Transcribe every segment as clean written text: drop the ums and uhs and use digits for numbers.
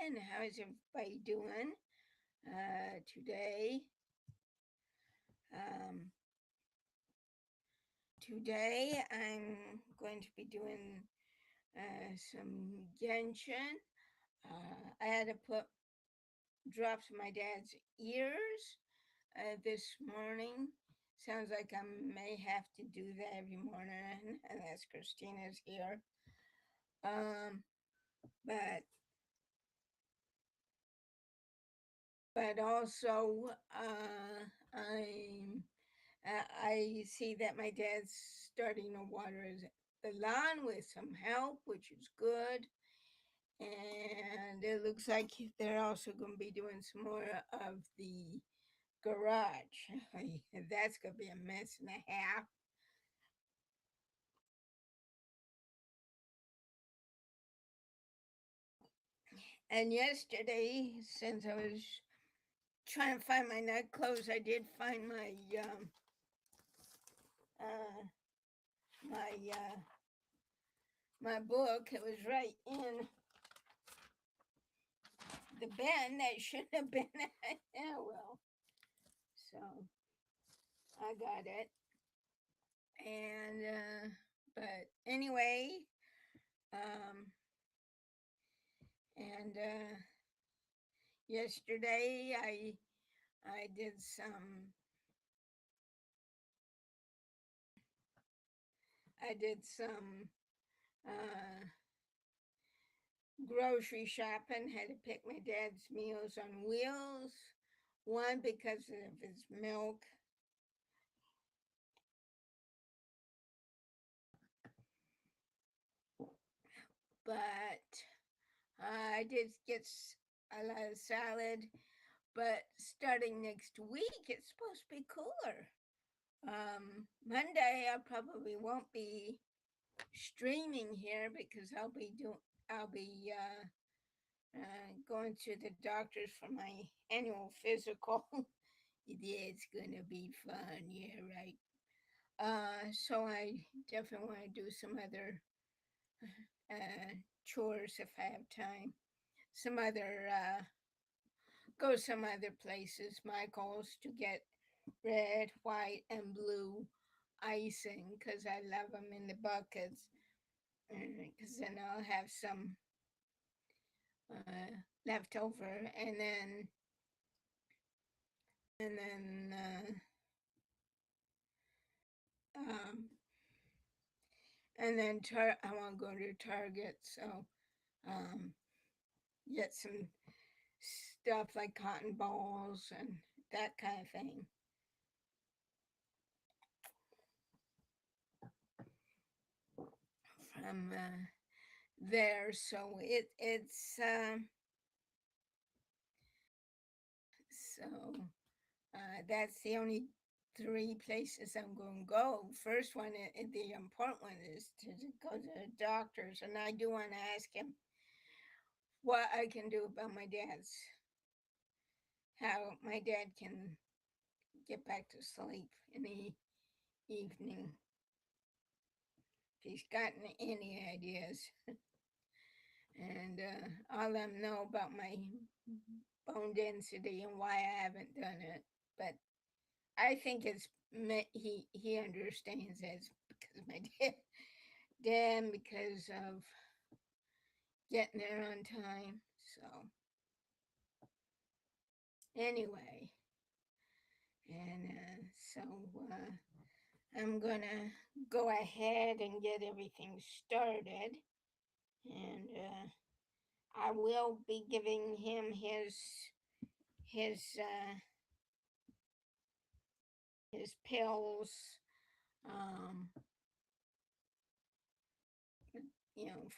and how's everybody doing today? Um, Today I'm going to be doing some Genshin. I had to put drops in my dad's ears this morning. Sounds like I may have to do that every morning unless Christina's here. Um, but also I see that my dad's starting to water the lawn with some help, which is good. And it looks like they're also going to be doing some more of the garage. That's going to be a mess and a half. And yesterday, since I was trying to find my night clothes, I did find uh, my my book. It was right in the bin that shouldn't have been. Yeah, well, so I got it. And but anyway, um, and yesterday I did some uh, grocery shopping. Had to pick my dad's Meals on Wheels. One, because of his milk. But I did get a lot of salad. But starting next week, it's supposed to be cooler. Monday, I probably won't be streaming here because I'll be going to the doctor's for my annual physical. Yeah, it's gonna be fun. Yeah, right. So I definitely want to do some other chores if I have time. Some other go some other places. My goal is to get red, white, and blue icing because I love them in the buckets. Because then I'll have some left over, and then um, I want to go to Target, so um, get some stuff like cotton balls and that kind of thing. From there, so that's the only three places I'm going to go. First one, the important one, is to go to the doctors, and I do want to ask him what I can do about how my dad can get back to sleep in the evening. If he's gotten any ideas, and I'll let him know about my bone density and why I haven't done it. But I think he understands it's because my dad because of getting there on time. So anyway, and so I'm gonna go ahead and get everything started, and I will be giving him his his pills, um,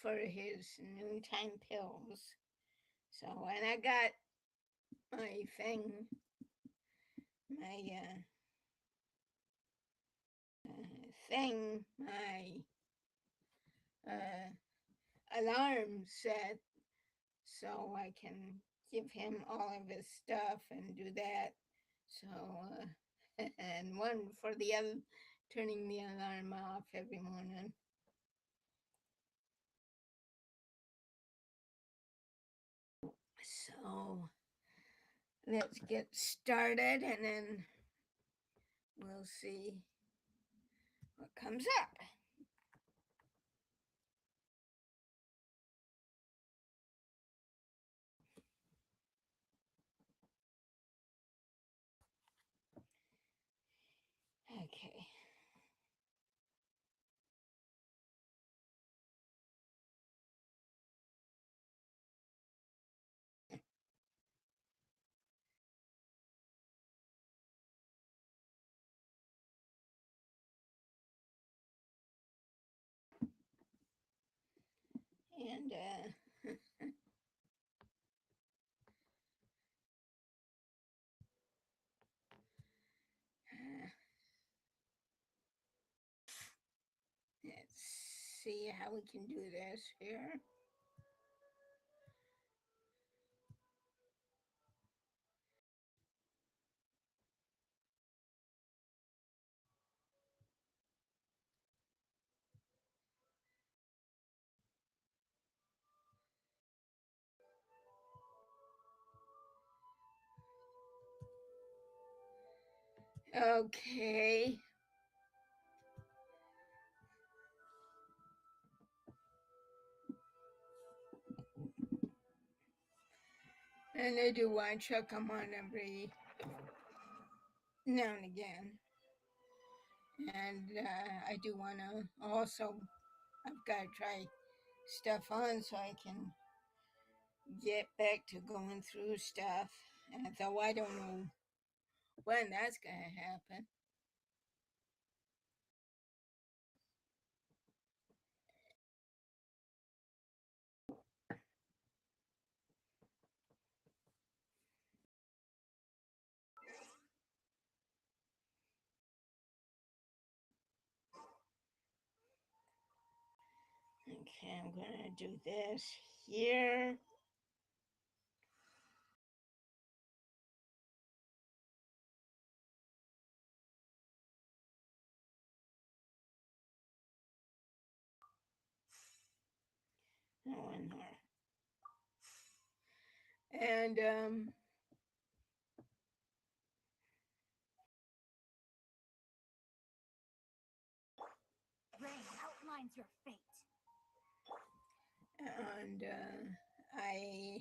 for his noontime pills. So, and I got my my my alarm set so I can give him all of his stuff and do that. So, and one for the other, turning the alarm off every morning. let's get started and then we'll see what comes up. Okay. And let's see how we can do this here. Okay. And I do want to check them on every now and again. And I do want to also, I've got to try stuff on so I can get back to going through stuff. And though I don't know when that's going to happen. Okay, I'm going to do this here. One more. And Rain outlines your fate. And I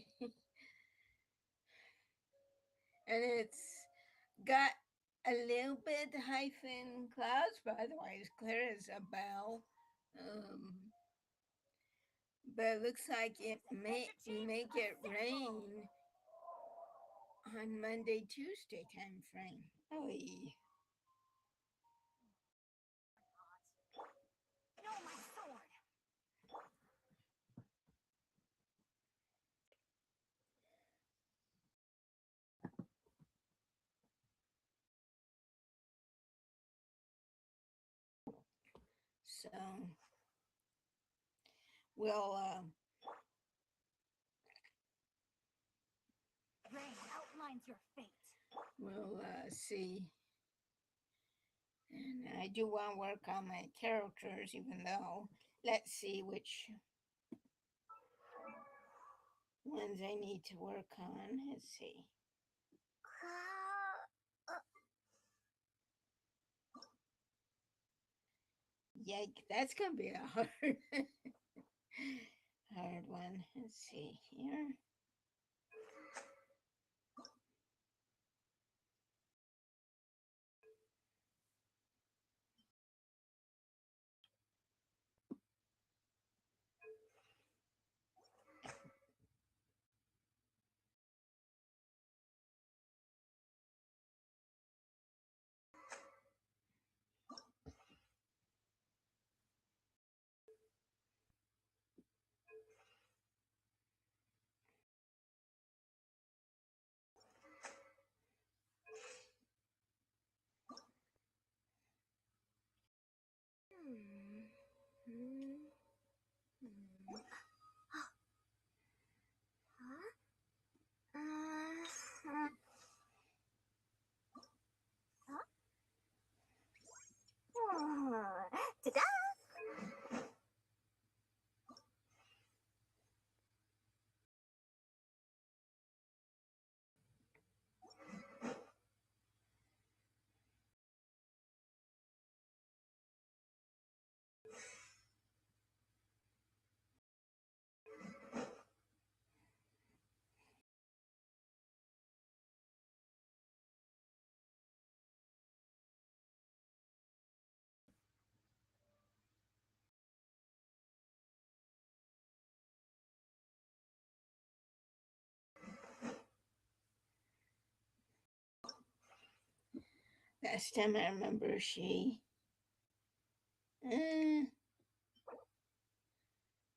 and it's got a little bit hyphen clouds, but otherwise clear as a bell. But it looks like it may get rain on Monday, Tuesday time frame. Oy. No, my sword. So we'll Rain outlines your fate. we'll see. And I do want to work on my characters, even though let's see which ones I need to work on. Let's see. Yike, that's gonna be a hard hard one. Let's see here. Last time I remember she...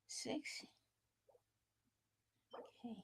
6. Okay.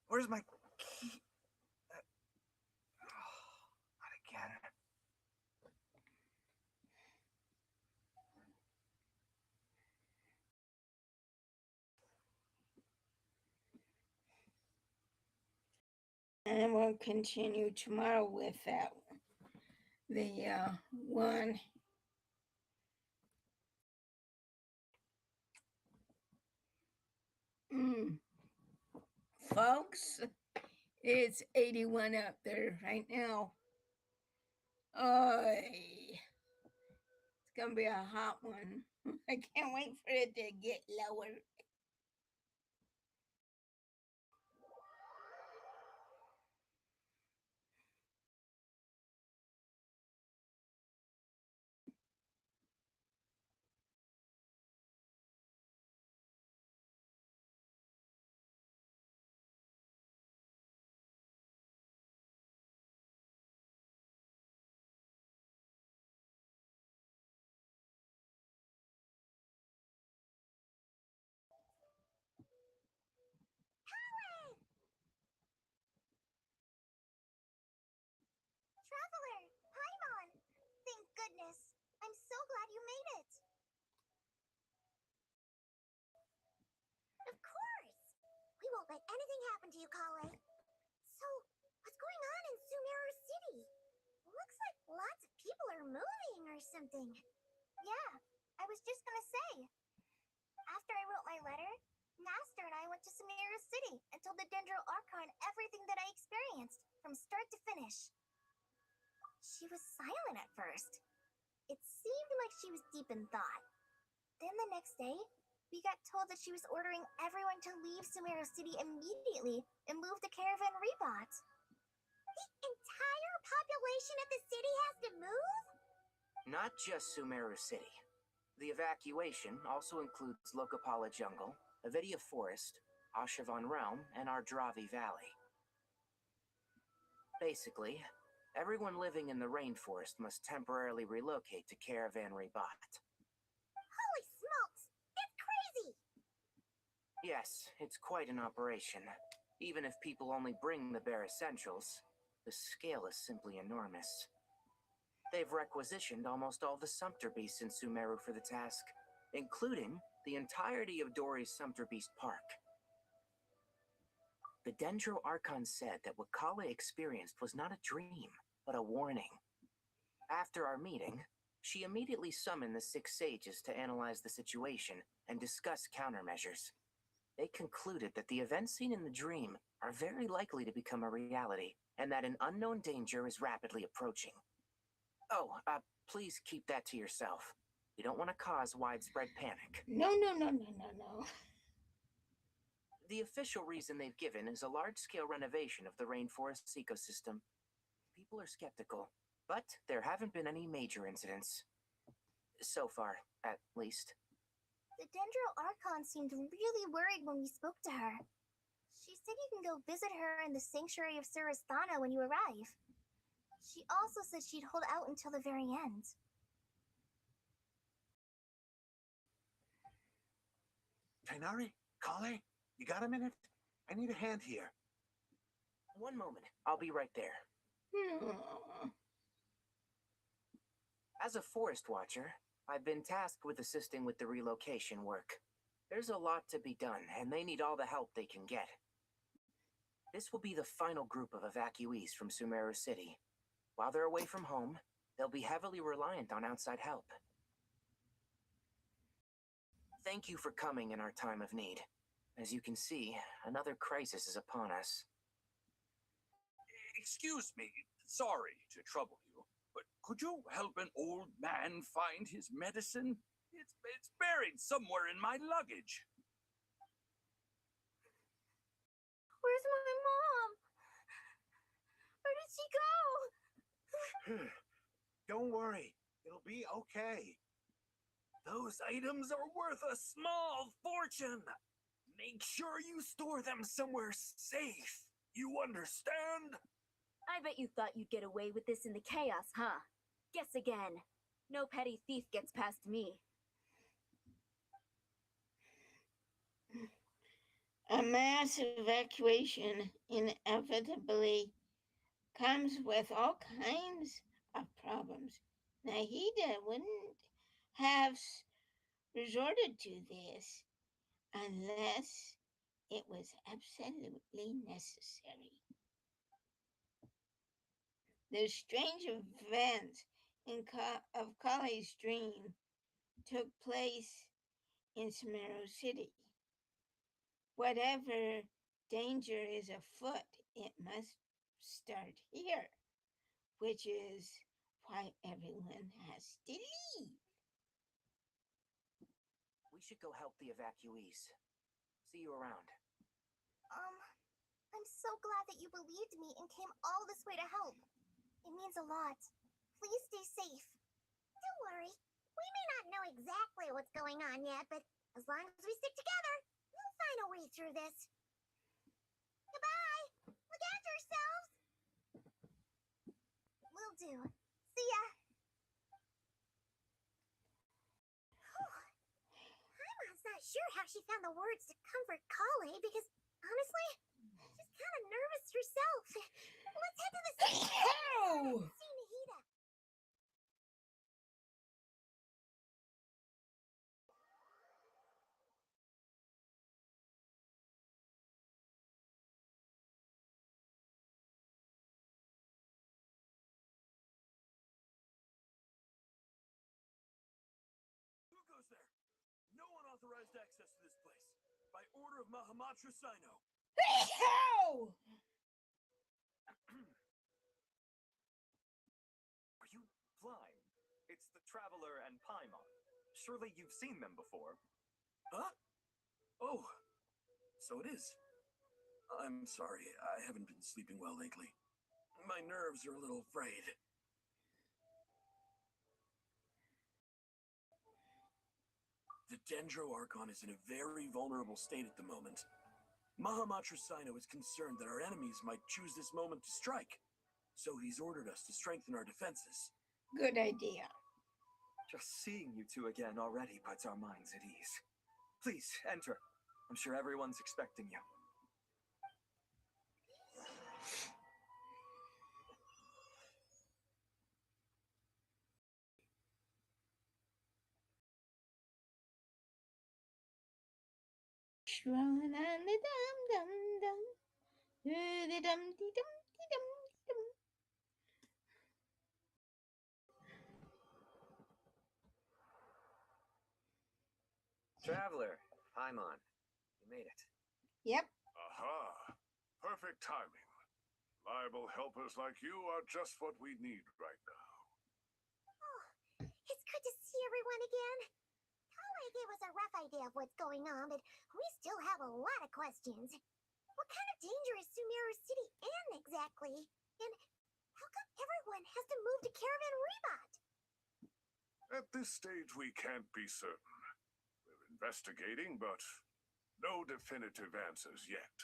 Where's my key? Not again. And we'll continue tomorrow with that one. The one. Folks, it's 81 up there right now. Oh, it's gonna be a hot one. I can't wait for it to get lower. Traveler, Paimon! Thank goodness. I'm so glad you made it. Of course. We won't let anything happen to you, Kale. So, what's going on in Sumeru City? Looks like lots of people are moving or something. Yeah, I was just gonna say. After I wrote my letter, Master and I went to Samira City and told the Dendro Archon everything that I experienced, from start to finish. She was silent at first. It seemed like she was deep in thought. Then the next day, we got told that she was ordering everyone to leave Samira City immediately and move to Caravan Rebot. The entire population of the city has to move? Not just Sumeru City. The evacuation also includes Lokapala Jungle, Avidia Forest, Ashavan Realm, and Ardravi Valley. Basically, everyone living in the rainforest must temporarily relocate to Caravan Rebot. Holy smokes! It's crazy! Yes, it's quite an operation. Even if people only bring the bare essentials, the scale is simply enormous. They've requisitioned almost all the Sumpter Beasts in Sumeru for the task, including the entirety of Dori's Sumpter Beast Park. The Dendro Archon said that what Kale experienced was not a dream, but a warning. After our meeting, she immediately summoned the 6 sages to analyze the situation and discuss countermeasures. They concluded that the events seen in the dream are very likely to become a reality, and that an unknown danger is rapidly approaching. Oh, please keep that to yourself. We don't want to cause widespread panic. No. The official reason they've given is a large-scale renovation of the rainforest's ecosystem. People are skeptical, but there haven't been any major incidents. So far, at least. The Dendro Archon seemed really worried when we spoke to her. She said you can go visit her in the Sanctuary of Surasthana when you arrive. She also said she'd hold out until the very end. Tainari? Kale? You got a minute? I need a hand here. One moment, I'll be right there. As a forest watcher, I've been tasked with assisting with the relocation work. There's a lot to be done, and they need all the help they can get. This will be the final group of evacuees from Sumeru City. While they're away from home, they'll be heavily reliant on outside help. Thank you for coming in our time of need. As you can see, another crisis is upon us. Excuse me, sorry to trouble you, but could you help an old man find his medicine? It's buried somewhere in my luggage. Where's my mom? Where did she go? Don't worry. It'll be okay. Those items are worth a small fortune. Make sure you store them somewhere safe. You understand? I bet you thought you'd get away with this in the chaos, huh? Guess again. No petty thief gets past me. A mass evacuation inevitably comes with all kinds of problems. Nahida wouldn't have resorted to this unless it was absolutely necessary. The strange events of Kali's dream took place in Sumeru City. Whatever danger is afoot, it must start here, which is why everyone has to leave. We should go help the evacuees. See you around. I'm so glad that you believed me and came all this way to help. It means a lot. Please stay safe. Don't worry. We may not know exactly what's going on yet, but as long as we stick together, we'll find a way through this. Goodbye. Look after yourselves. Will do. See ya. Paimon's not sure how she found the words to comfort Kale because, honestly, she's kind of nervous herself. Let's head to the city. Ow! See Nahida. Who goes there? No one else unauthorized access to this place. By order of Mahamatra Sino. How? Are you blind? It's the Traveler and Paimon. Surely you've seen them before. Huh? Oh, so it is. I'm sorry, I haven't been sleeping well lately. My nerves are a little frayed. The Dendro Archon is in a very vulnerable state at the moment. Mahamatra Sino is concerned that our enemies might choose this moment to strike, so he's ordered us to strengthen our defenses. Good idea. Just seeing you two again already puts our minds at ease. Please, enter. I'm sure everyone's expecting you. Dum dum dum. Dum dum dum. Traveler, Paimon, you made it. Yep. Aha! Perfect timing. Reliable helpers like you are just what we need right now. Oh, it's good to see everyone again. Kale gave us a rough idea of what's going on, but we still have a lot of questions. What kind of danger is Sumeru City in exactly? And how come everyone has to move to Caravan Rebot? At this stage, we can't be certain. We're investigating, but no definitive answers yet.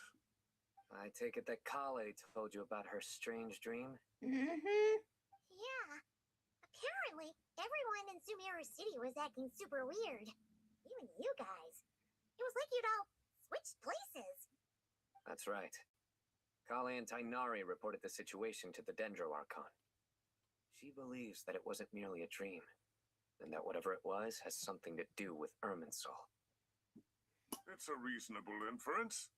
I take it that Kale told you about her strange dream? Mm-hmm. Yeah. Apparently, everyone in Sumeru City was acting super weird. Even you guys. It was like you'd all switched places. That's right. Kale and Tainari reported the situation to the Dendro Archon. She believes that it wasn't merely a dream, and that whatever it was has something to do with Irminsul. It's a reasonable inference.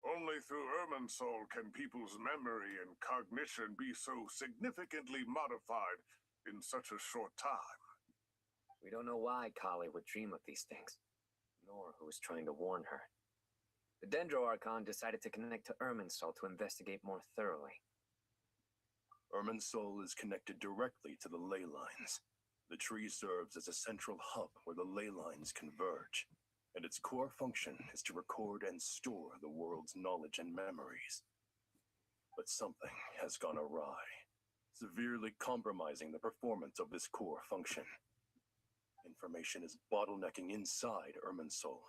Only through Irminsul can people's memory and cognition be so significantly modified in such a short time. We don't know why Kale would dream of these things, nor who was trying to warn her. The Dendro Archon decided to connect to Irminsul to investigate more thoroughly. Irminsul is connected directly to the ley lines. The tree serves as a central hub where the ley lines converge, and its core function is to record and store the world's knowledge and memories. But something has gone awry, severely compromising the performance of this core function. Information is bottlenecking inside Irminsul,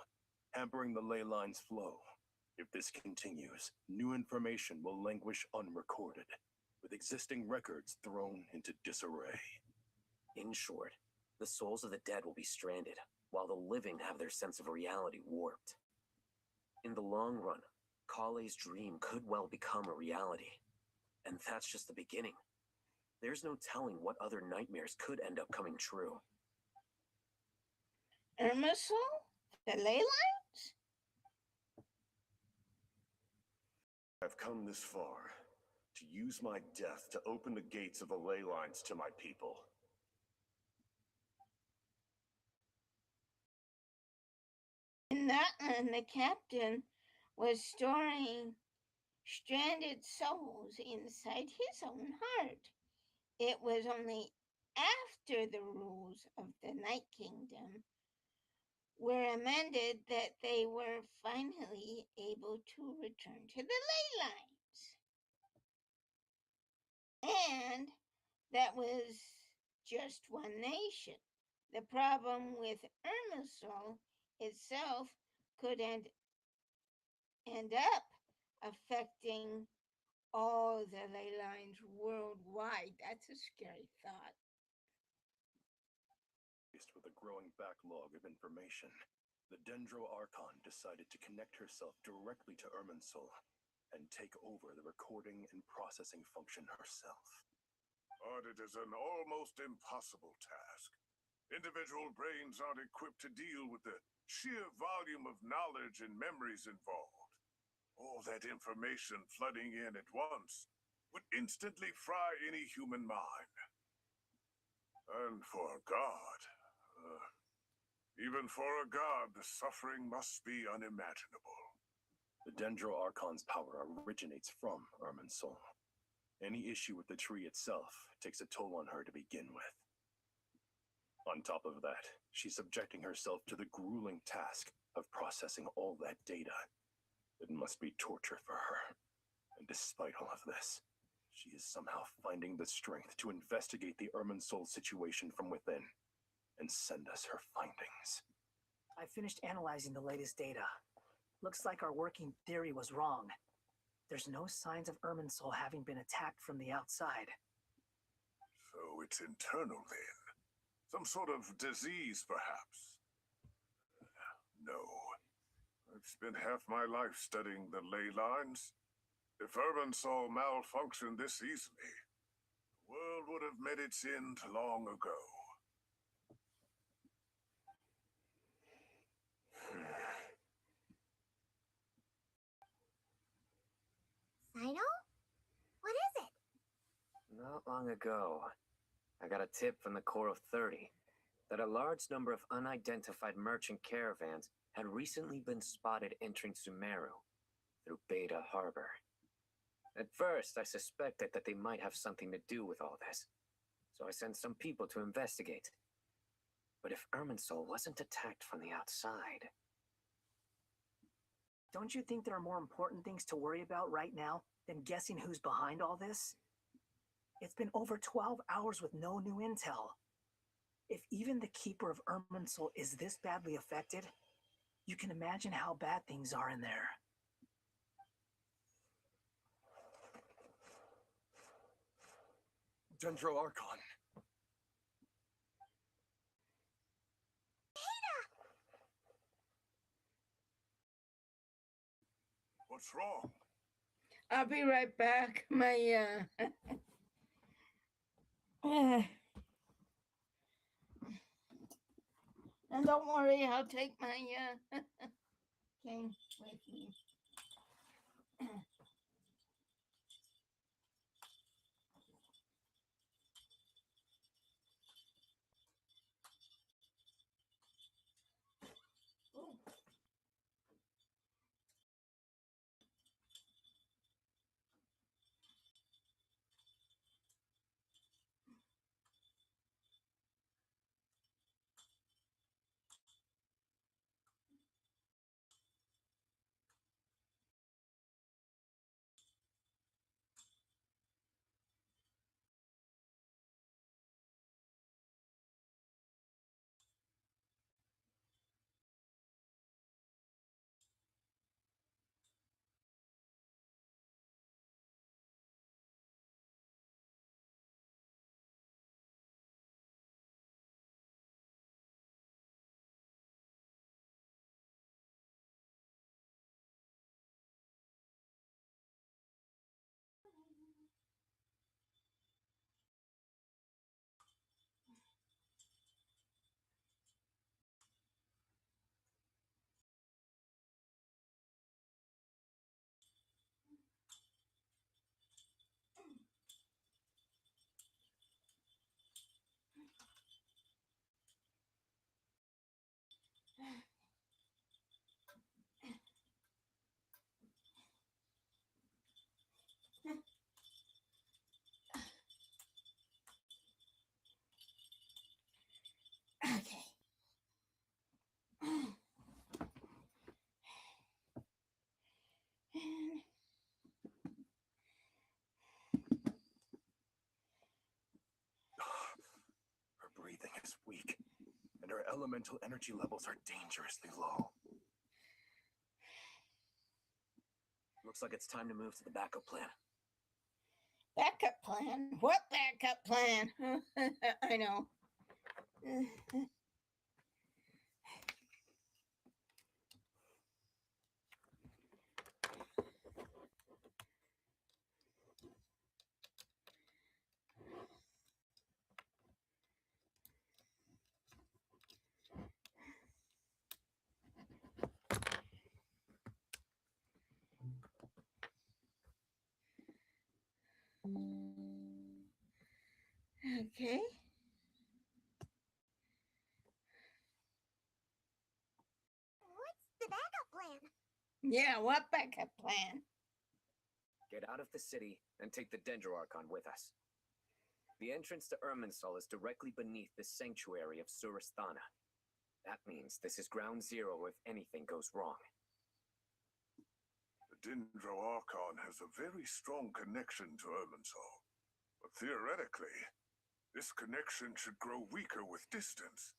hampering the ley line's flow. If this continues, new information will languish unrecorded, with existing records thrown into disarray. In short, the souls of the dead will be stranded, while the living have their sense of reality warped. In the long run, Kale's dream could well become a reality. And that's just the beginning. There's no telling what other nightmares could end up coming true. Irminsul? The ley lines? I've come this far to use my death to open the gates of the ley lines to my people. And the captain was storing stranded souls inside his own heart. It was only after the rules of the Night Kingdom were amended that they were finally able to return to the ley lines. And that was just one nation. The problem with Irminsul itself could end up affecting all the ley lines worldwide. That's a scary thought. Faced with a growing backlog of information, the Dendro Archon decided to connect herself directly to Irminsul and take over the recording and processing function herself. But it is an almost impossible task. Individual brains aren't equipped to deal with the sheer volume of knowledge and memories involved. All that information flooding in at once would instantly fry any human mind. And for God, Even for a god, the suffering must be unimaginable. The Dendro Archon's power originates from Irminsul. Any issue with the tree itself takes a toll on her to begin with. On top of that, she's subjecting herself to the grueling task of processing all that data. It must be torture for her. And despite all of this, she is somehow finding the strength to investigate the Irminsul situation from within and send us her findings. I finished analyzing the latest data. Looks like our working theory was wrong. There's no signs of Irminsul having been attacked from the outside. So it's internal then? Some sort of disease, perhaps? No. I've spent half my life studying the ley lines. If Irminsul malfunctioned this easily, the world would have met its end long ago. Sino? What is it? Not long ago, I got a tip from the Core of 30 that a large number of unidentified merchant caravans had recently been spotted entering Sumeru through Beta Harbor. At first, I suspected that they might have something to do with all this, so I sent some people to investigate. But if Irminsul wasn't attacked from the outside... Don't you think there are more important things to worry about right now than guessing who's behind all this? It's been over 12 hours with no new intel. If even the Keeper of Irminsul is this badly affected, you can imagine how bad things are in there. Dendro Archon. What's wrong? I'll be right back. My, and don't worry, I'll take my, cane with me. Okay. Her breathing is weak, and her elemental energy levels are dangerously low. Looks like it's time to move to the backup plan. Backup plan? What backup plan? I know. Okay. Yeah, what backup plan? Get out of the city and take the Dendro Archon with us. The entrance to Irminsul is directly beneath the sanctuary of Surasthana. That means this is ground zero if anything goes wrong. The Dendro Archon has a very strong connection to Irminsul, but theoretically, this connection should grow weaker with distance.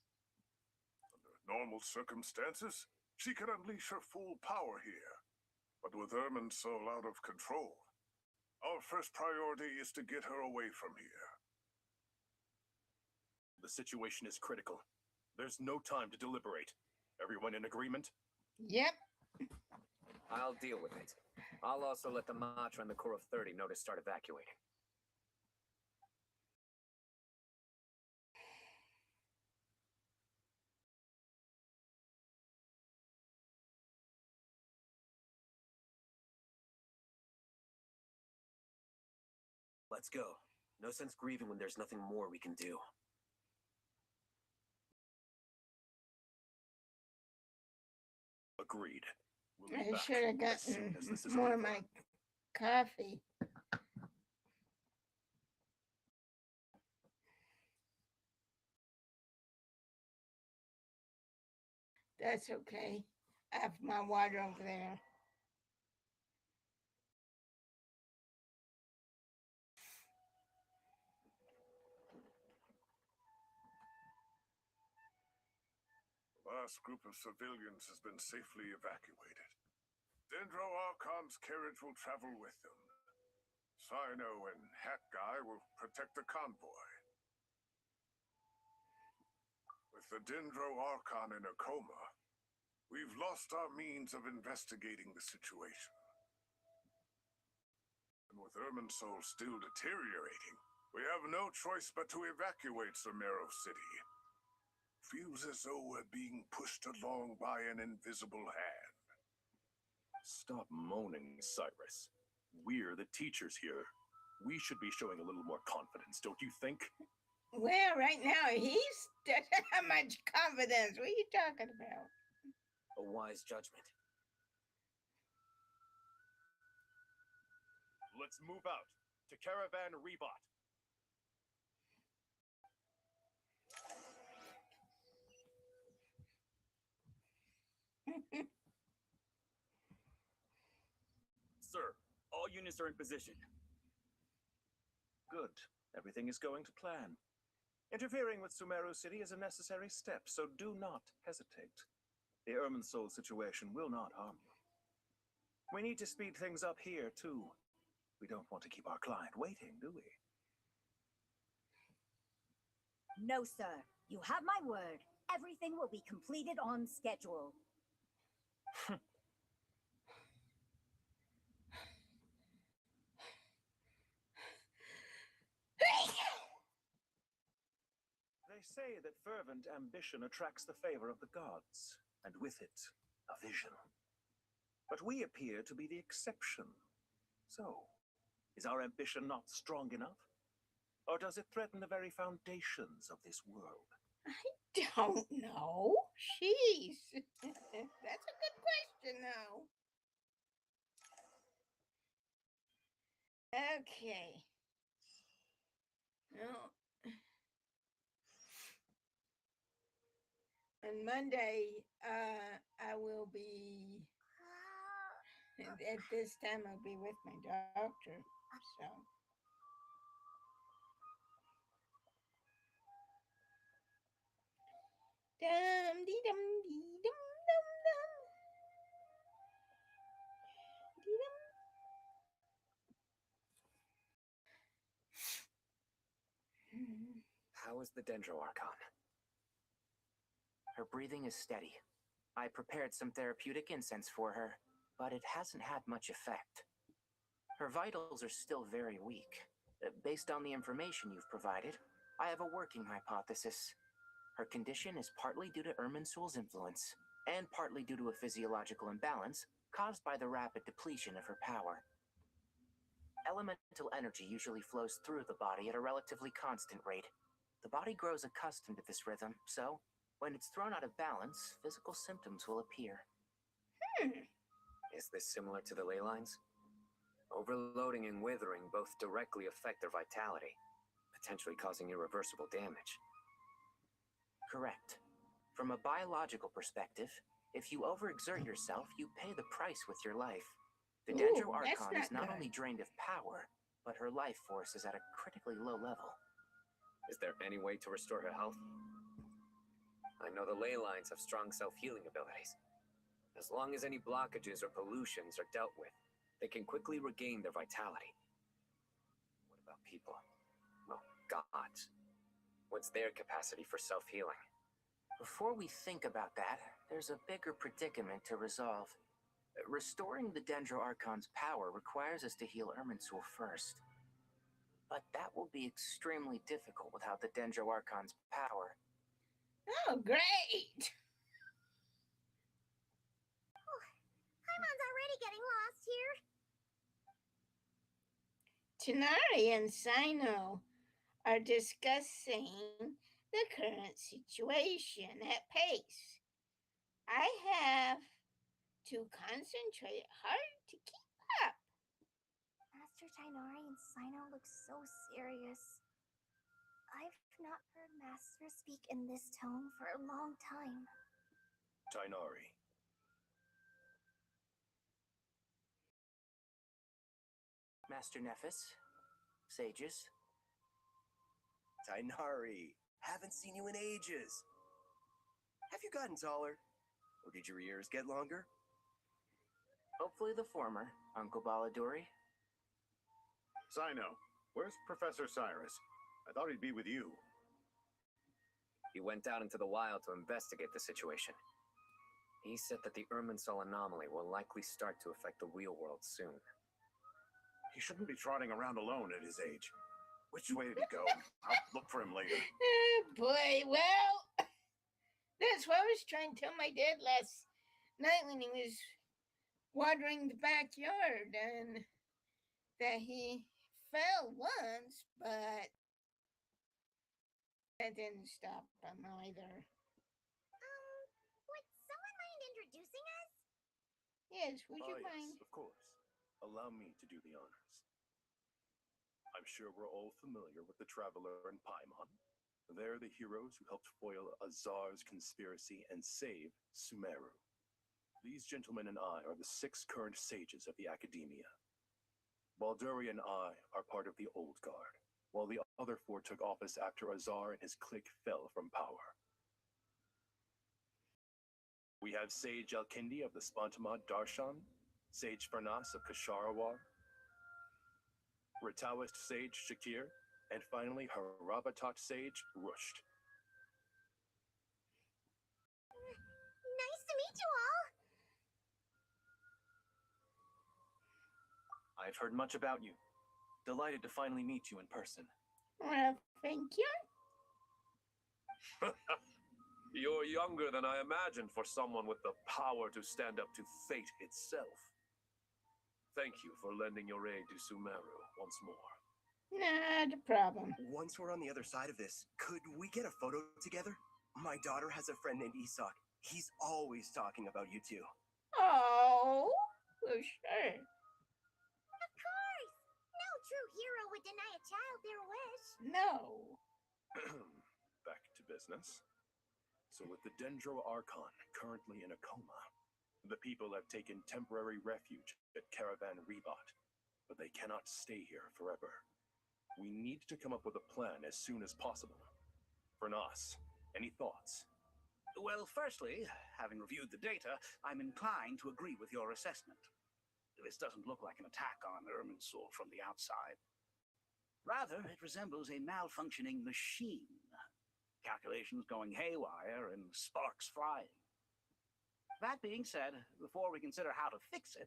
Under normal circumstances, she can unleash her full power here. But with Irminsul out of control, our first priority is to get her away from here. The situation is critical. There's no time to deliberate. Everyone in agreement? Yep. I'll deal with it. I'll also let the Matra and the Core of 30 know to start evacuating. Let's go. No sense grieving when there's nothing more we can do. Agreed. We'll be I back should have as soon gotten as this is more of over. my coffee. That's okay. I have my water over there. The last group of civilians has been safely evacuated. Dendro Archon's carriage will travel with them. Sino and Hat Guy will protect the convoy. With the Dendro Archon in a coma, we've lost our means of investigating the situation. And with Irminsul still deteriorating, we have no choice but to evacuate Sumeru City. Feels as though we're being pushed along by an invisible hand. Stop moaning, Cyrus. We're the teachers here. We should be showing a little more confidence, don't you think? Well, right now, he's doesn't have much confidence. What are you talking about? A wise judgment. Let's move out to Caravan Rebot. Sir, all units are in position. Good. Everything is going to plan. Interfering with Sumeru City is a necessary step, so do not hesitate. The Irminsul situation will not harm you. We need to speed things up here, too. We don't want to keep our client waiting, do we? No, sir. You have my word. Everything will be completed on schedule. They say that fervent ambition attracts the favor of the gods, and with it, a vision. But we appear to be the exception. So, is our ambition not strong enough? Or does it threaten the very foundations of this world? I don't know. Jeez. That's a good question, though. Okay. Well, on Monday, I will be, at this time, I'll be with my doctor. So, dum dee dum dee dum dum dum. Dee dum. How is the Dendro Archon? Her breathing is steady. I prepared some therapeutic incense for her, but it hasn't had much effect. Her vitals are still very weak. Based on the information you've provided, I have a working hypothesis. Her condition is partly due to Irminsul's influence, and partly due to a physiological imbalance caused by the rapid depletion of her power. Elemental energy usually flows through the body at a relatively constant rate. The body grows accustomed to this rhythm, so when it's thrown out of balance, physical symptoms will appear. Is this similar to the ley lines? Overloading and withering both directly affect their vitality, potentially causing irreversible damage. Correct. From a biological perspective, if you overexert yourself, you pay the price with your life. The Ooh, Dendro that's Archon is not not only good. drained of power, but her life force is at a critically low level. Is there any way to restore her health? I know the ley lines have strong self-healing abilities. As long as any blockages or pollutions are dealt with, they can quickly regain their vitality. What about people? Well, gods. What's their capacity for self-healing? Before we think about that, there's a bigger predicament to resolve. Restoring the Dendro Archon's power requires us to heal Irminsul first. But that will be extremely difficult without the Dendro Archon's power. Oh, great! Paimon's already getting lost here. Tanari and Sino are discussing the current situation at pace. I have to concentrate hard to keep up. Master Tainari and Sino look so serious. I've not heard Master speak in this tone for a long time. Tainari. Master Nephis, sages. Tainari, haven't seen you in ages. Have you gotten taller? Or did your ears get longer? Hopefully the former, Uncle Baladuri. Sino, where's Professor Cyrus? I thought he'd be with you. He went out into the wild to investigate the situation. He said that the Irminsul anomaly will likely start to affect the real world soon. He shouldn't be trotting around alone at his age. Which way did he go? I'll look for him later. Oh boy, well, that's what I was trying to tell my dad last night when he was watering the backyard, and that he fell once, but that didn't stop him either. Would someone mind introducing us? Yes, would you Yes, mind? of course. Allow me to do the honors. I'm sure we're all familiar with the Traveler and Paimon. They're the heroes who helped foil Azar's conspiracy and save Sumeru. These gentlemen and I are the 6 current sages of the Academia. Balduri and I are part of the Old Guard, while the other 4 took office after Azar and his clique fell from power. We have Sage Alkindi of the Spantamad Darshan, Sage Farnas of Kasharawar, Ritawist Sage Shakir, and finally Harabatot Sage Rusht. Nice to meet you all. I've heard much about you. Delighted to finally meet you in person. Well, thank you. You're younger than I imagined for someone with the power to stand up to fate itself. Thank you for lending your aid to Sumeru once more. Not a problem. Once we're on the other side of this, could we get a photo together? My daughter has a friend named Isak. He's always talking about you two. Oh, well, sure. Of course. No true hero would deny a child their wish. No. Back to business. So with the Dendro Archon currently in a coma, the people have taken temporary refuge at Caravan Rebot, but they cannot stay here forever. We need to come up with a plan as soon as possible. Fernas, any thoughts? Well, firstly, having reviewed the data, I'm inclined to agree with your assessment. This doesn't look like an attack on Irminsul from the outside. Rather, it resembles a malfunctioning machine. Calculations going haywire and sparks flying. That being said, before we consider how to fix it,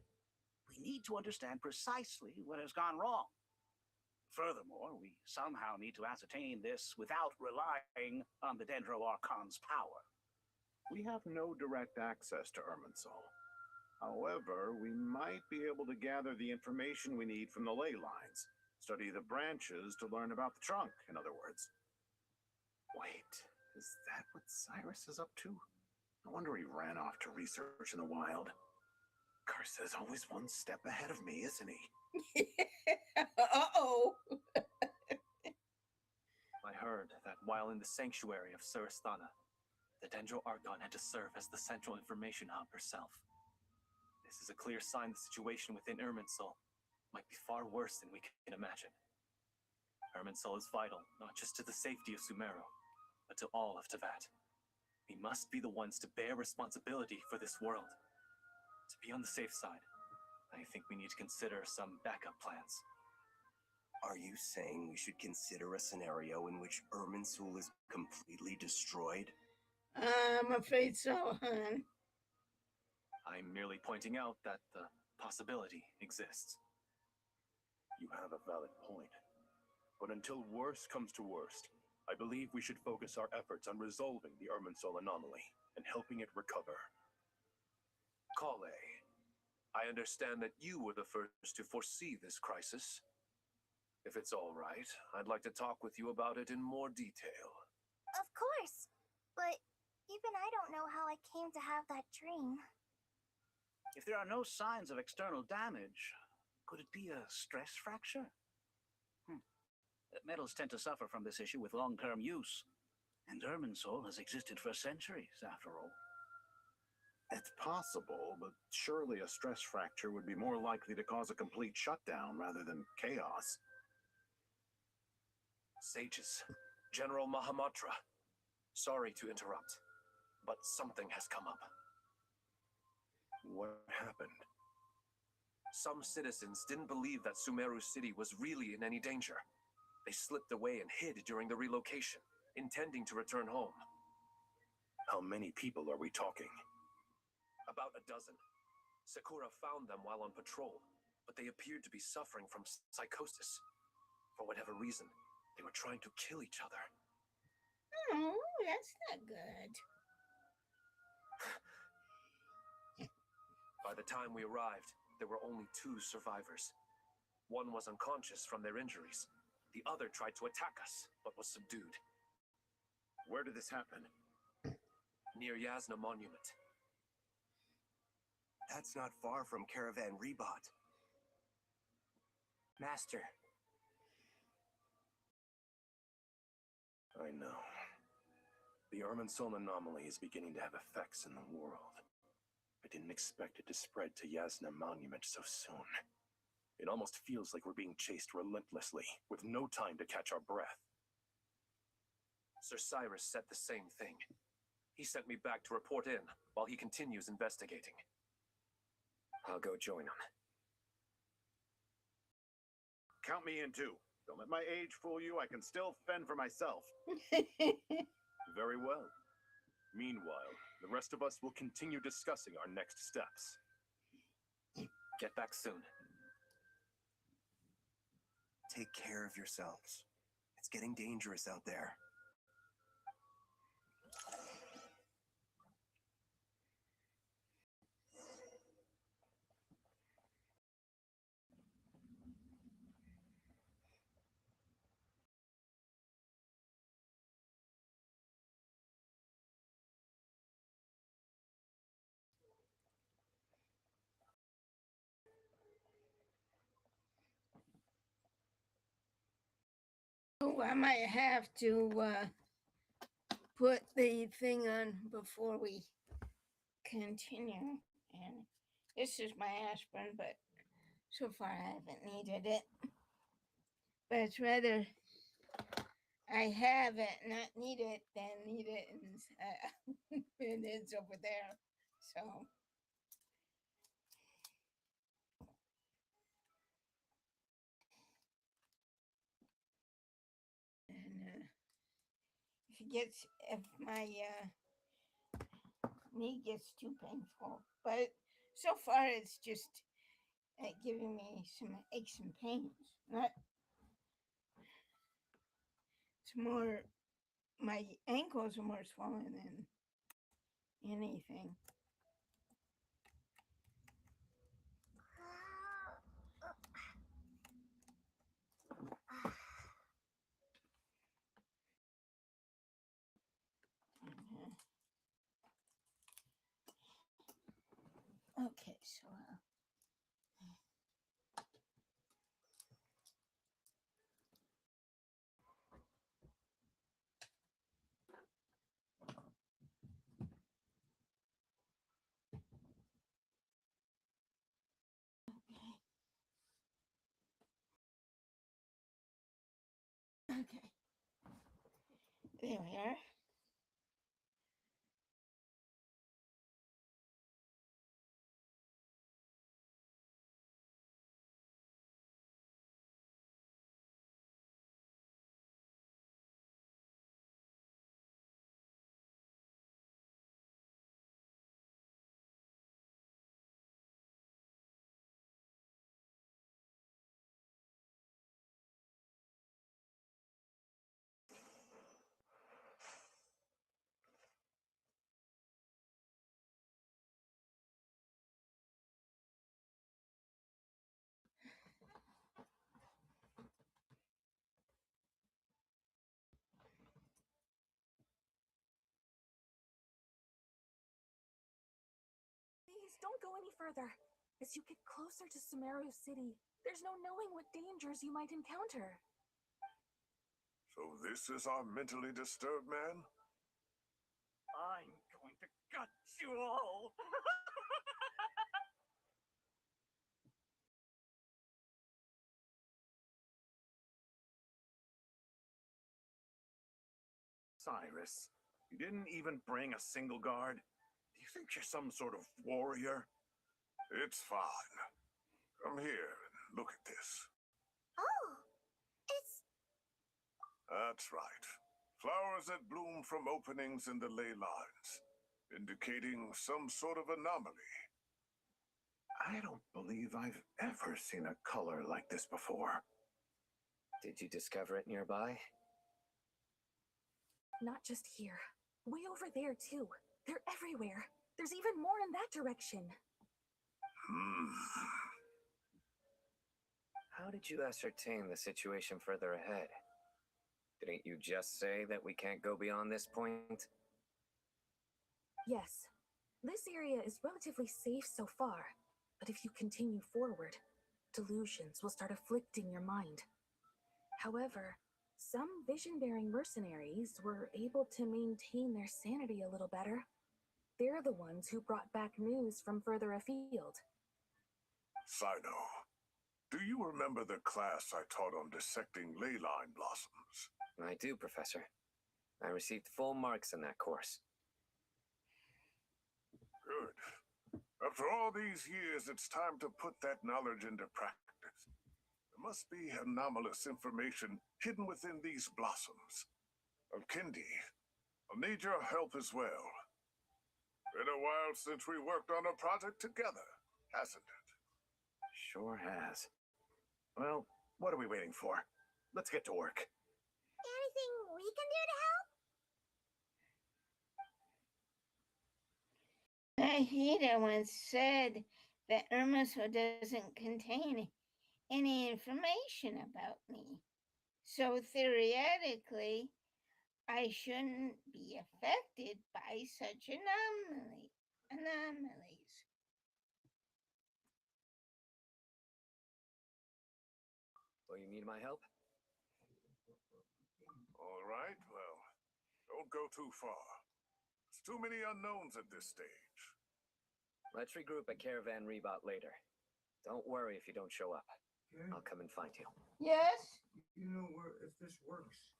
we need to understand precisely what has gone wrong. Furthermore, we somehow need to ascertain this without relying on the Dendro Archon's power. We have no direct access to Irminsul. However, we might be able to gather the information we need from the ley lines. Study the branches to learn about the trunk, in other words. Wait, is that what Cyrus is up to? No wonder he ran off to research in the wild. Carsa's always one step ahead of me, isn't he? Uh-oh. I heard that while in the sanctuary of Surasthana, the Dendro Archon had to serve as the central information hub herself. This is a clear sign the situation within Irminsul might be far worse than we can imagine. Irminsul is vital, not just to the safety of Sumeru, but to all of Teyvat. We must be the ones to bear responsibility for this world. To be on the safe side, I think we need to consider some backup plans. Are you saying we should consider a scenario in which Irminsul is completely destroyed? I'm afraid so, hon. I'm merely pointing out that the possibility exists. You have a valid point. But until worst comes to worst, I believe we should focus our efforts on resolving the Irminsul anomaly and helping it recover. Kale, I understand that you were the first to foresee this crisis. If it's all right, I'd like to talk with you about it in more detail. Of course. But even I don't know how I came to have that dream. If there are no signs of external damage, could it be a stress fracture? Metals tend to suffer from this issue with long-term use. And Irminsul has existed for centuries, after all. It's possible, but surely a stress fracture would be more likely to cause a complete shutdown rather than chaos. Sages, General Mahamatra, sorry to interrupt, but something has come up. What happened? Some citizens didn't believe that Sumeru City was really in any danger. They slipped away and hid during the relocation, intending to return home. How many people are we talking? About a dozen. Sakura found them while on patrol, but they appeared to be suffering from psychosis. For whatever reason, they were trying to kill each other. Oh, that's not good. By the time we arrived, there were only 2 survivors. One was unconscious from their injuries. The other tried to attack us, but was subdued. Where did this happen? Near Yasna Monument. That's not far from Caravan Rebot. Master. I know. The Irminsul anomaly is beginning to have effects in the world. I didn't expect it to spread to Yasna Monument so soon. It almost feels like we're being chased relentlessly, with no time to catch our breath. Sir Cyrus said the same thing. He sent me back to report in, while he continues investigating. I'll go join him. Count me in too. Don't let my age fool you. I can still fend for myself. Very well. Meanwhile, the rest of us will continue discussing our next steps. Get back soon. Take care of yourselves. It's getting dangerous out there. Oh, I might have to put the thing on before we continue. And this is my aspirin, but so far I haven't needed it. But it's rather I have it, not need it, than need it, and it's over there. So. And if my knee gets too painful, but so far it's just giving me some aches and pains. It's more, my ankles are more swollen than anything. Okay, So, okay. There we are. Please don't go any further. As you get closer to Sumeru City, there's no knowing what dangers you might encounter. So this is our mentally disturbed man? I'm going to gut you all. Cyrus, you didn't even bring a single guard? Do you think you're some sort of warrior? It's fine. Come here and look at this. Oh, it's... That's right. Flowers that bloom from openings in the ley lines, indicating some sort of anomaly. I don't believe I've ever seen a color like this before. Did you discover it nearby? Not just here. Way over there, too. They're everywhere. There's even more in that direction. How did you ascertain the situation further ahead? Didn't you just say that we can't go beyond this point? Yes. This area is relatively safe so far, but if you continue forward, delusions will start afflicting your mind. However, some vision-bearing mercenaries were able to maintain their sanity a little better. They're the ones who brought back news from further afield. Sino, do you remember the class I taught on dissecting ley line blossoms? I do, Professor. I received full marks in that course. Good. After all these years, it's time to put that knowledge into practice. There must be anomalous information hidden within these blossoms. Kindi, I'll need your help as well. Been a while since we worked on a project together, hasn't it? Sure has. Well, what are we waiting for? Let's get to work. Anything we can do to help? Nahida once said that Irminsul doesn't contain any information about me. So theoretically, I shouldn't be affected by such anomalies. Will you need my help? All right, well, don't go too far. There's too many unknowns at this stage. Let's regroup at Caravan Rebot later. Don't worry if you don't show up. Okay. I'll come and find you. Yes? You know where if this works.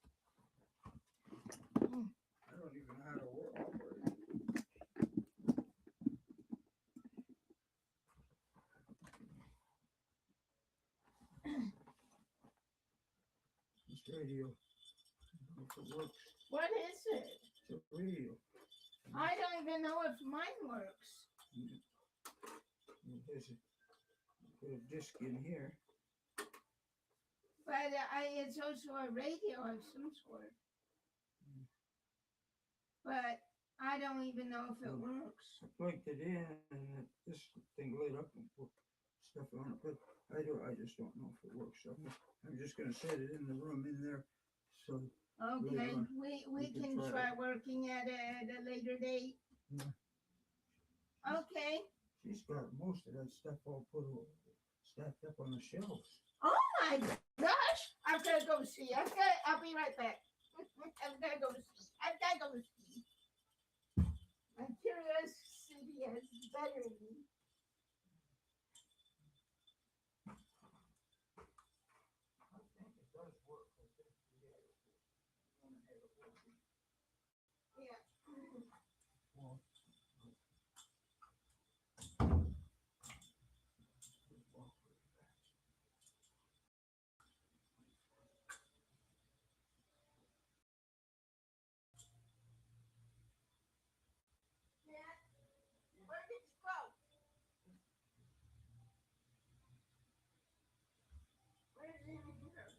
I don't even know how to operate it. This radio. I don't know if it works. What is it? It's a radio. I don't even know if mine works. There's a, put a disc in here. But it's also a radio of some sort. But I don't even know if it works. I plugged it in and this thing lit up and put stuff on it, but I just don't know if it works. So I'm just gonna set it in the room in there. So Okay, later on we can try working at a later date. Yeah. Okay. She's got most of that stuff all stacked up on the shelves. Oh my gosh! I've got to go see. I'll be right back. I've got to go see. I've got to go see. My curiosity has bettered me. I think it does work. Yeah. Well, Where did you go? Where is it in here?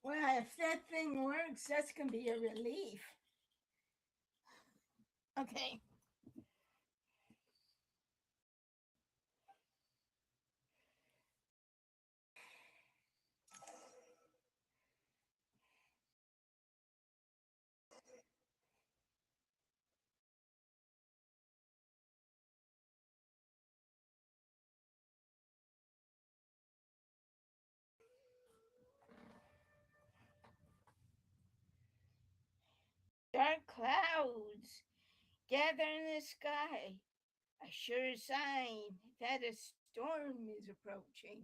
Well, if that thing works, that's going to be a relief. Okay. Dark clouds gather in the sky, a sure sign that a storm is approaching.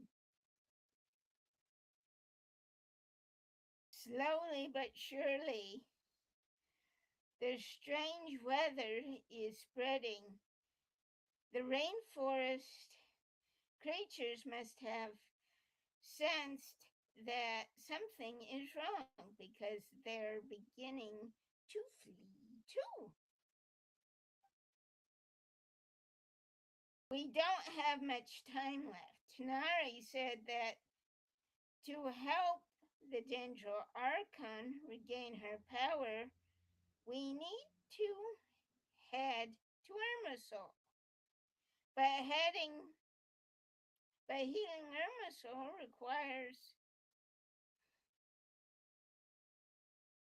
Slowly but surely, the strange weather is spreading. The rainforest creatures must have sensed that something is wrong because they're beginning to flee too. We don't have much time left. Tanari said that to help the Dendro Archon regain her power, we need to head to Irmisol. But healing Irmisol requires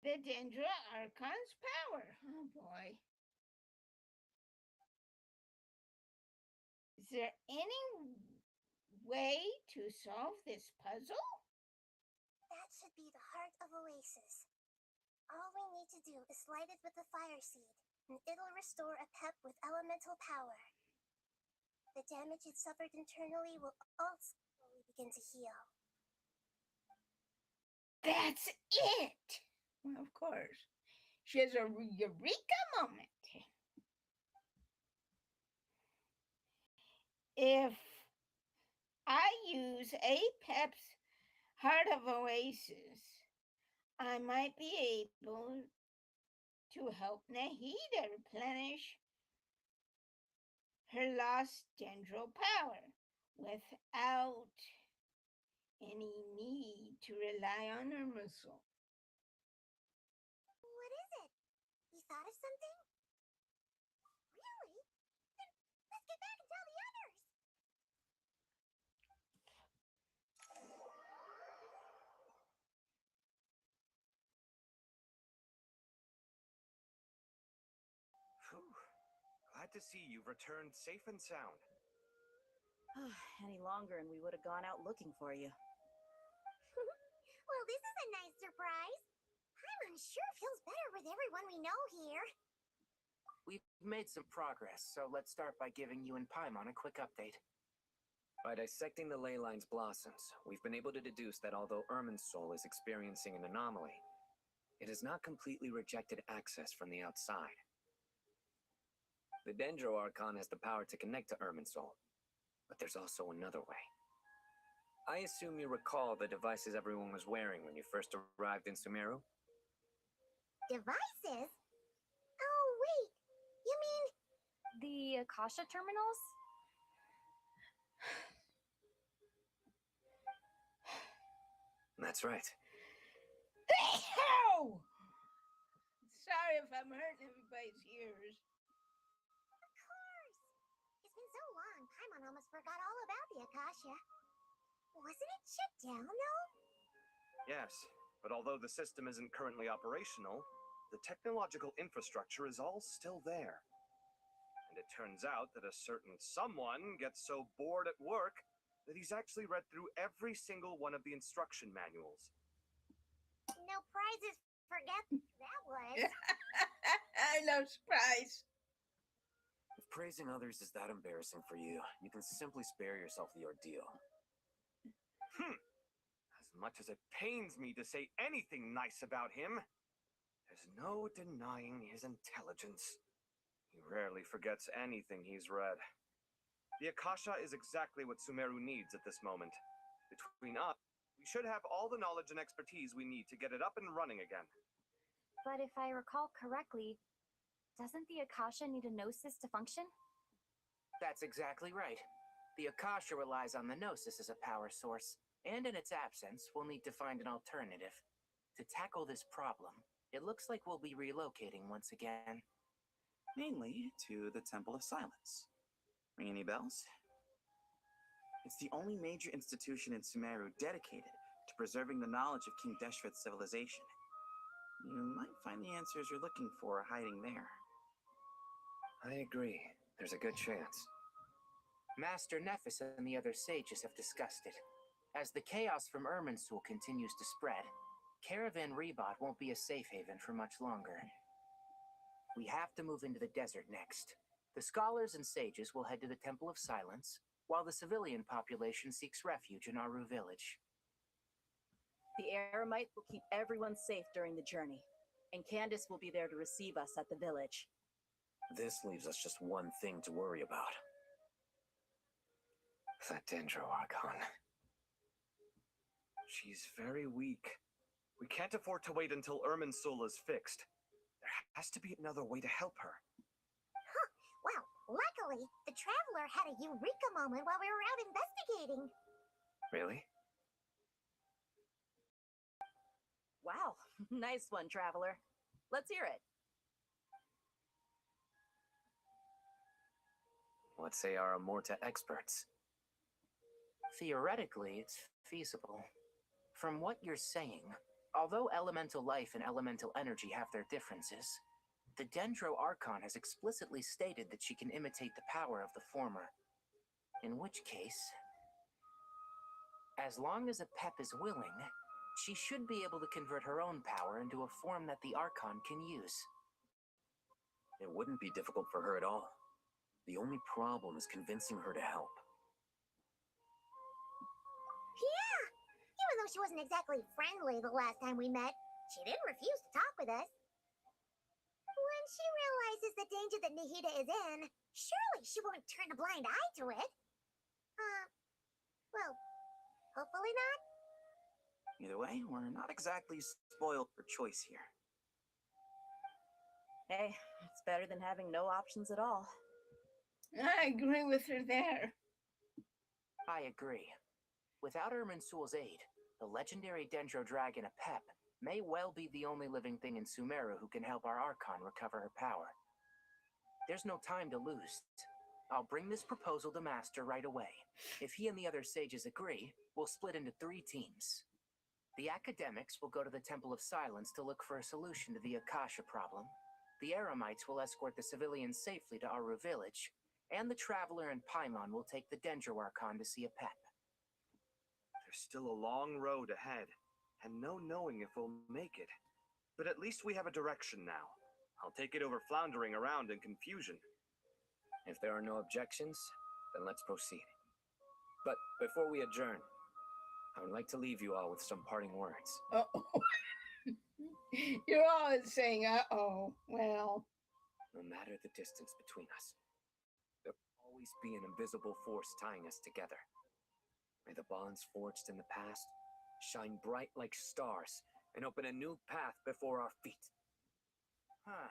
the Dendro Archon's power. Oh boy. Is there any way to solve this puzzle? That should be the heart of Oasis. All we need to do is light it with the fire seed, and it'll restore a pep with elemental power. The damage it suffered internally will also slowly begin to heal. That's it! Well, of course. She has a eureka moment. If I use Apep's Heart of Oasis, I might be able to help Nahida replenish her lost Dendro power without any need to rely on her muscle. What is it? You thought of something? Really? Then let's get back and tell the others! Phew. Glad to see you've returned safe and sound. Any longer and we would have gone out looking for you. Well, this is a nice surprise. I'm unsure it feels better with everyone we know here. We've made some progress, so let's start by giving you and Paimon a quick update. By dissecting the ley line's blossoms, we've been able to deduce that although Irminsul is experiencing an anomaly, it has not completely rejected access from the outside. The Dendro Archon has the power to connect to Irminsul, but there's also another way. I assume you recall the devices everyone was wearing when you first arrived in Sumeru? Devices? Oh, wait. You mean... The Akasha terminals? That's right. Ow! Sorry if I'm hurting everybody's ears. Of course. It's been so long, Paimon almost forgot all about the Akasha. Wasn't it shut down, though? Yes, but although the system isn't currently operational, the technological infrastructure is all still there. And it turns out that a certain someone gets so bored at work that he's actually read through every single one of the instruction manuals. No prizes for that was. No surprise. If praising others is that embarrassing for you, you can simply spare yourself the ordeal. As much as it pains me to say anything nice about him, there's no denying his intelligence. He rarely forgets anything he's read. The Akasha is exactly what Sumeru needs at this moment. Between us, we should have all the knowledge and expertise we need to get it up and running again. But if I recall correctly, doesn't the Akasha need a gnosis to function? That's exactly right. The Akasha relies on the Gnosis as a power source, and in its absence, we'll need to find an alternative. To tackle this problem, it looks like we'll be relocating once again. Mainly to the Temple of Silence. Ring any bells? It's the only major institution in Sumeru dedicated to preserving the knowledge of King Deshret's civilization. You might find the answers you're looking for hiding there. I agree. There's a good chance. Master Nephis and the other sages have discussed it. As the chaos from Irminsul continues to spread, Caravan Rebot won't be a safe haven for much longer. We have to move into the desert next. The scholars and sages will head to the Temple of Silence, while the civilian population seeks refuge in Aru village. The Eremites will keep everyone safe during the journey, and Candace will be there to receive us at the village. This leaves us just one thing to worry about. That Dendro Archon. She's very weak. We can't afford to wait until Irminsul is fixed. There has to be another way to help her. Huh. Well, luckily, the Traveler had a eureka moment while we were out investigating. Really? Wow, nice one, Traveler. Let's hear it. What say our Amorta experts? Theoretically, it's feasible. From what you're saying, although elemental life and elemental energy have their differences, the Dendro Archon has explicitly stated that she can imitate the power of the former. In which case, as long as a Pep is willing, she should be able to convert her own power into a form that the Archon can use. It wouldn't be difficult for her at all. The only problem is convincing her to help. Yeah! Even though she wasn't exactly friendly the last time we met, she didn't refuse to talk with us. When she realizes the danger that Nahida is in, surely she won't turn a blind eye to it. Well, hopefully not. Either way, we're not exactly spoiled for choice here. Hey, it's better than having no options at all. I agree with her there. I agree. Without Irminsul's aid, the legendary Dendro Dragon Apep may well be the only living thing in Sumeru who can help our Archon recover her power. There's no time to lose. I'll bring this proposal to Master right away. If he and the other sages agree, we'll split into 3 teams. The academics will go to the Temple of Silence to look for a solution to the Akasha problem. The Eremites will escort the civilians safely to Aru village, and the Traveler and Paimon will take the Dendro Archon to see Apep. There's still a long road ahead, and no knowing if we'll make it. But at least we have a direction now. I'll take it over floundering around in confusion. If there are no objections, then let's proceed. But before we adjourn, I would like to leave you all with some parting words. Uh-oh. You're always saying, uh-oh. Well. No matter the distance between us, there will always be an invisible force tying us together. May the bonds forged in the past shine bright like stars and open a new path before our feet. Huh.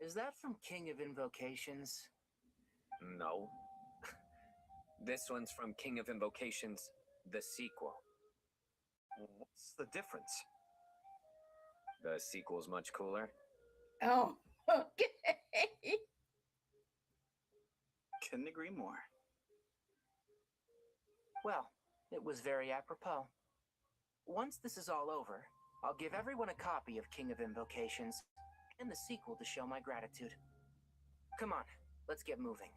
Is that from King of Invocations? No. This one's from King of Invocations, the sequel. What's the difference? The sequel's much cooler. Oh, okay. Couldn't agree more. Well, it was very apropos. Once this is all over, I'll give everyone a copy of King of Invocations and the sequel to show my gratitude. Come on, let's get moving.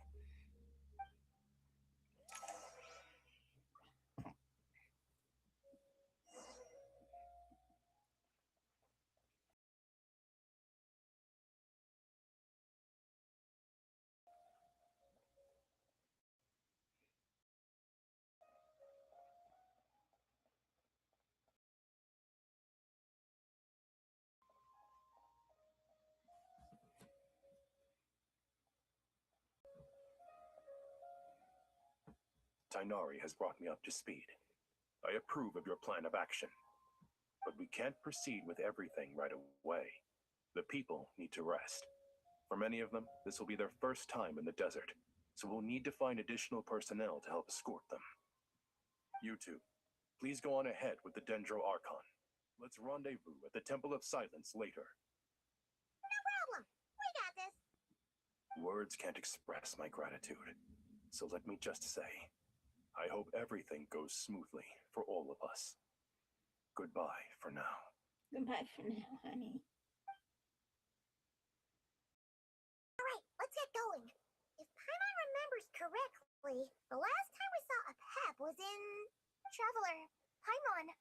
Tainari has brought me up to speed. I approve of your plan of action. But we can't proceed with everything right away. The people need to rest. For many of them, this will be their first time in the desert, so we'll need to find additional personnel to help escort them. You two, please go on ahead with the Dendro Archon. Let's rendezvous at the Temple of Silence later. No problem. We got this. Words can't express my gratitude, so let me just say, I hope everything goes smoothly for all of us. Goodbye for now. Goodbye for now, honey. All right, let's get going. If Paimon remembers correctly, the last time we saw a Pep was in Traveler. Paimon.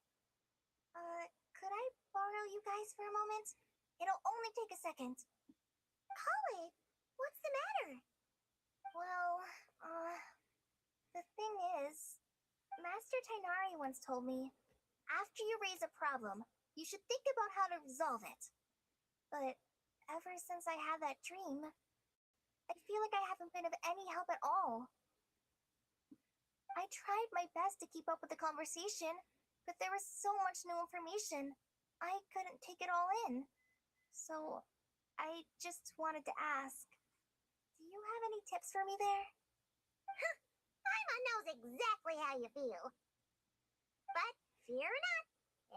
Could I borrow you guys for a moment? It'll only take a second. Kale, what's the matter? Well, the thing is, Master Tainari once told me, after you raise a problem, you should think about how to resolve it. But ever since I had that dream, I feel like I haven't been of any help at all. I tried my best to keep up with the conversation, but there was so much new information. I couldn't take it all in. So, I just wanted to ask, do you have any tips for me there? Paimon knows exactly how you feel. But fear not,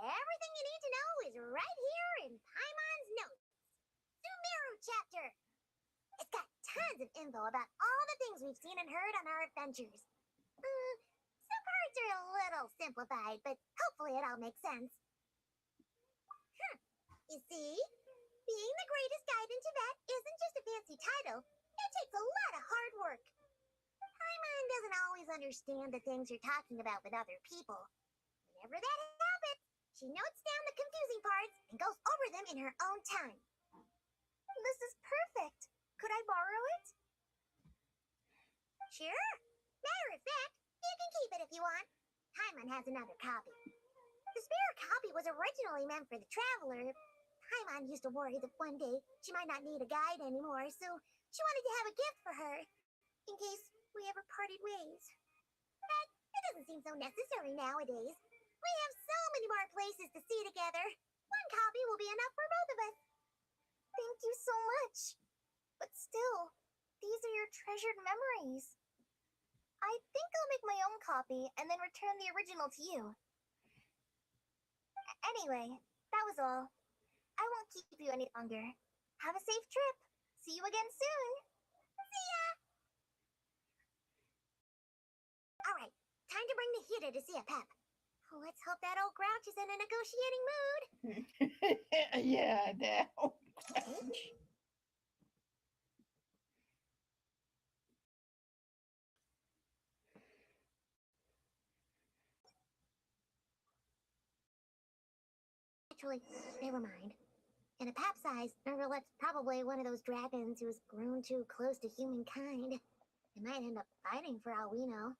everything you need to know is right here in Paimon's notes. Sumeru chapter. It's got tons of info about all the things we've seen and heard on our adventures. Some parts are a little simplified, but hopefully it all makes sense. You see, being the greatest guide in Tibet isn't just a fancy title. It takes a lot of hard work. Paimon doesn't always understand the things you're talking about with other people. Whenever that happens, she notes down the confusing parts and goes over them in her own time. This is perfect. Could I borrow it? Sure. Matter of fact, you can keep it if you want. Paimon has another copy. The spare copy was originally meant for the traveler. Paimon used to worry that one day she might not need a guide anymore, so she wanted to have a gift for her, in case we ever parted ways. But it doesn't seem so necessary nowadays. We have so many more places to see together. One copy will be enough for both of us. Thank you so much. But still, these are your treasured memories. I think I'll make my own copy and then return the original to you. Anyway, that was all. I won't keep you any longer. Have a safe trip. See you again soon. See ya! Alright, time to bring the Hida to see a Pep. Let's hope that old grouch is in a negotiating mood. Yeah, that old grouch. Actually, never mind. In a Pep size, Nergalet's probably one of those dragons who's grown too close to humankind. They might end up fighting for all we know.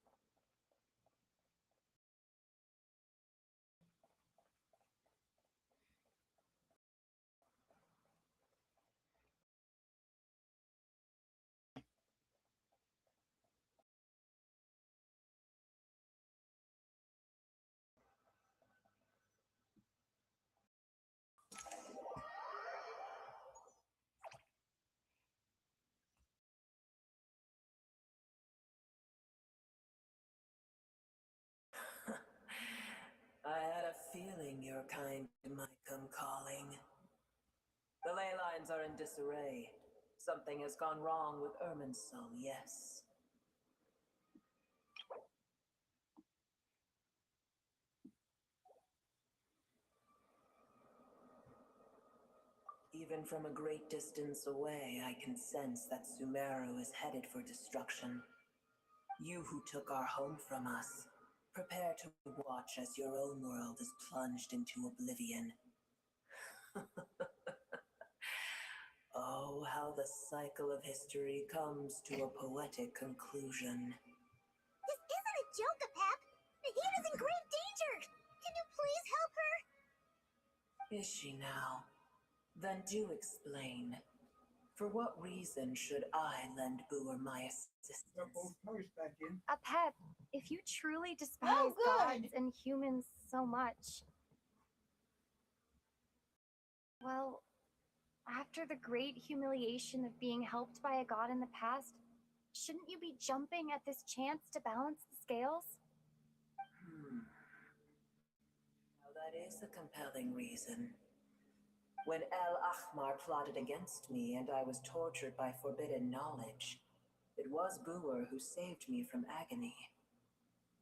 I had a feeling your kind might come calling. The ley lines are in disarray. Something has gone wrong with Irminsul, yes. Even from a great distance away, I can sense that Sumeru is headed for destruction. You who took our home from us, prepare to watch as your own world is plunged into oblivion. Oh, how the cycle of history comes to a poetic conclusion. This isn't a joke, Pep. Hida's in grave danger. Can you please help her? Is she now? Then do explain. For what reason should I lend Boer my assistance? Pep, if you truly despise gods and humans so much, well, after the great humiliation of being helped by a god in the past, shouldn't you be jumping at this chance to balance the scales? Now that is a compelling reason. When El Ahmar plotted against me and I was tortured by forbidden knowledge, it was Boer who saved me from agony.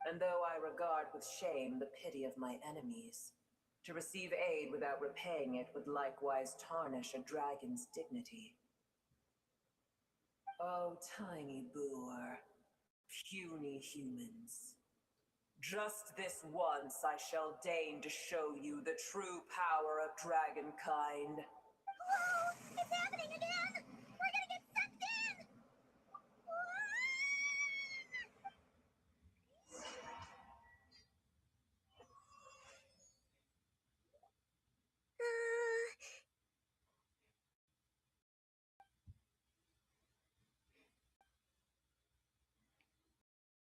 And though I regard with shame the pity of my enemies, to receive aid without repaying it would likewise tarnish a dragon's dignity. Oh, tiny Boer, puny humans. Just this once I shall deign to show you the true power of dragonkind. Whoa! It's happening again! We're gonna get sucked in!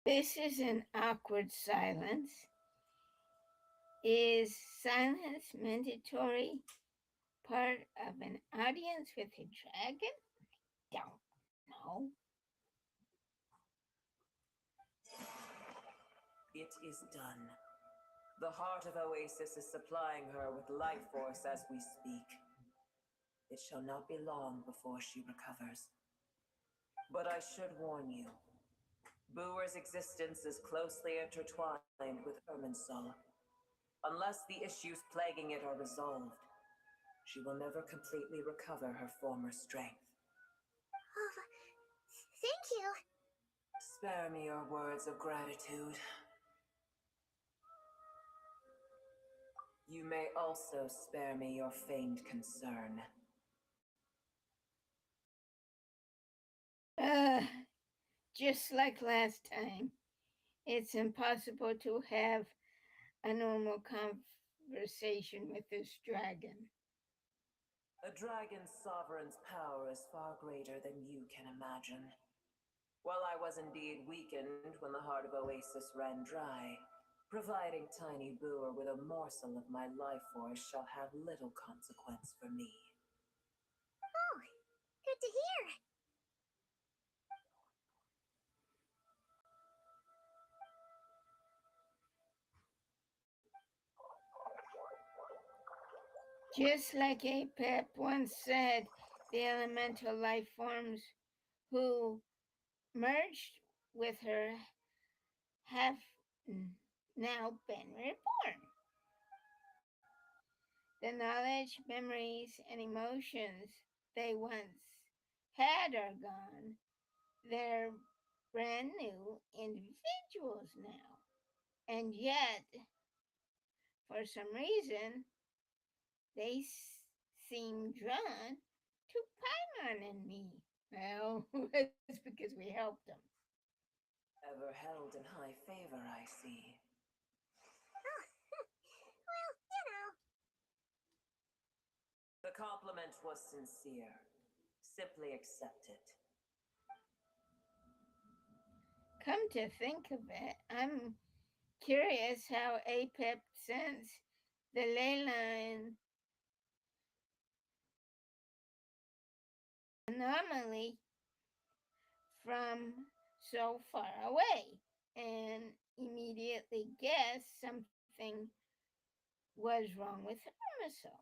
This is an awkward silence. Is silence mandatory part of an audience with a dragon? Don't know. It is done. The heart of Oasis is supplying her with life force as we speak. It shall not be long before she recovers. But I should warn you, Booer's existence is closely intertwined with Irminsul. Unless the issues plaguing it are resolved, she will never completely recover her former strength. Oh, thank you. Spare me your words of gratitude. You may also spare me your feigned concern. Just like last time, it's impossible to have a normal conversation with this dragon. A dragon's sovereign's power is far greater than you can imagine. While I was indeed weakened when the heart of Oasis ran dry, providing Tiny Booer with a morsel of my life force shall have little consequence for me. Oh, good to hear. Just like Apep once said, the elemental life forms who merged with her have now been reborn. The knowledge, memories, and emotions they once had are gone. They're brand new individuals now. And yet, for some reason, they seem drawn to Paimon and me. Well, it's because we helped them. Ever held in high favor, I see. Oh, well, you know. The compliment was sincere. Simply accept it. Come to think of it, I'm curious how Apep sensed the ley line anomaly from so far away and immediately guessed something was wrong with Irminsul.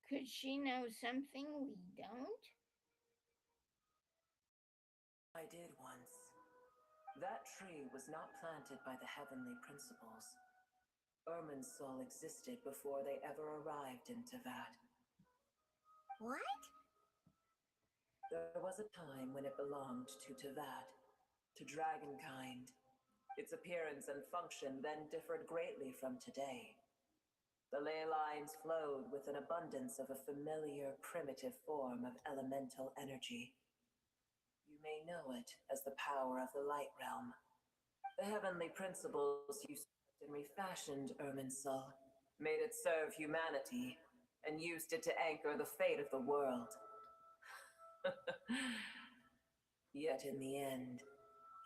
Could she know something we don't? I did once. That tree was not planted by the heavenly principles. Irminsul existed before they ever arrived in Tevat. What? There was a time when it belonged to Tevat, to dragonkind. Its appearance and function then differed greatly from today. The ley lines flowed with an abundance of a familiar, primitive form of elemental energy. You may know it as the power of the light realm. The heavenly principles usurped and refashioned Irminsul, made it serve humanity, and used it to anchor the fate of the world. Yet in the end,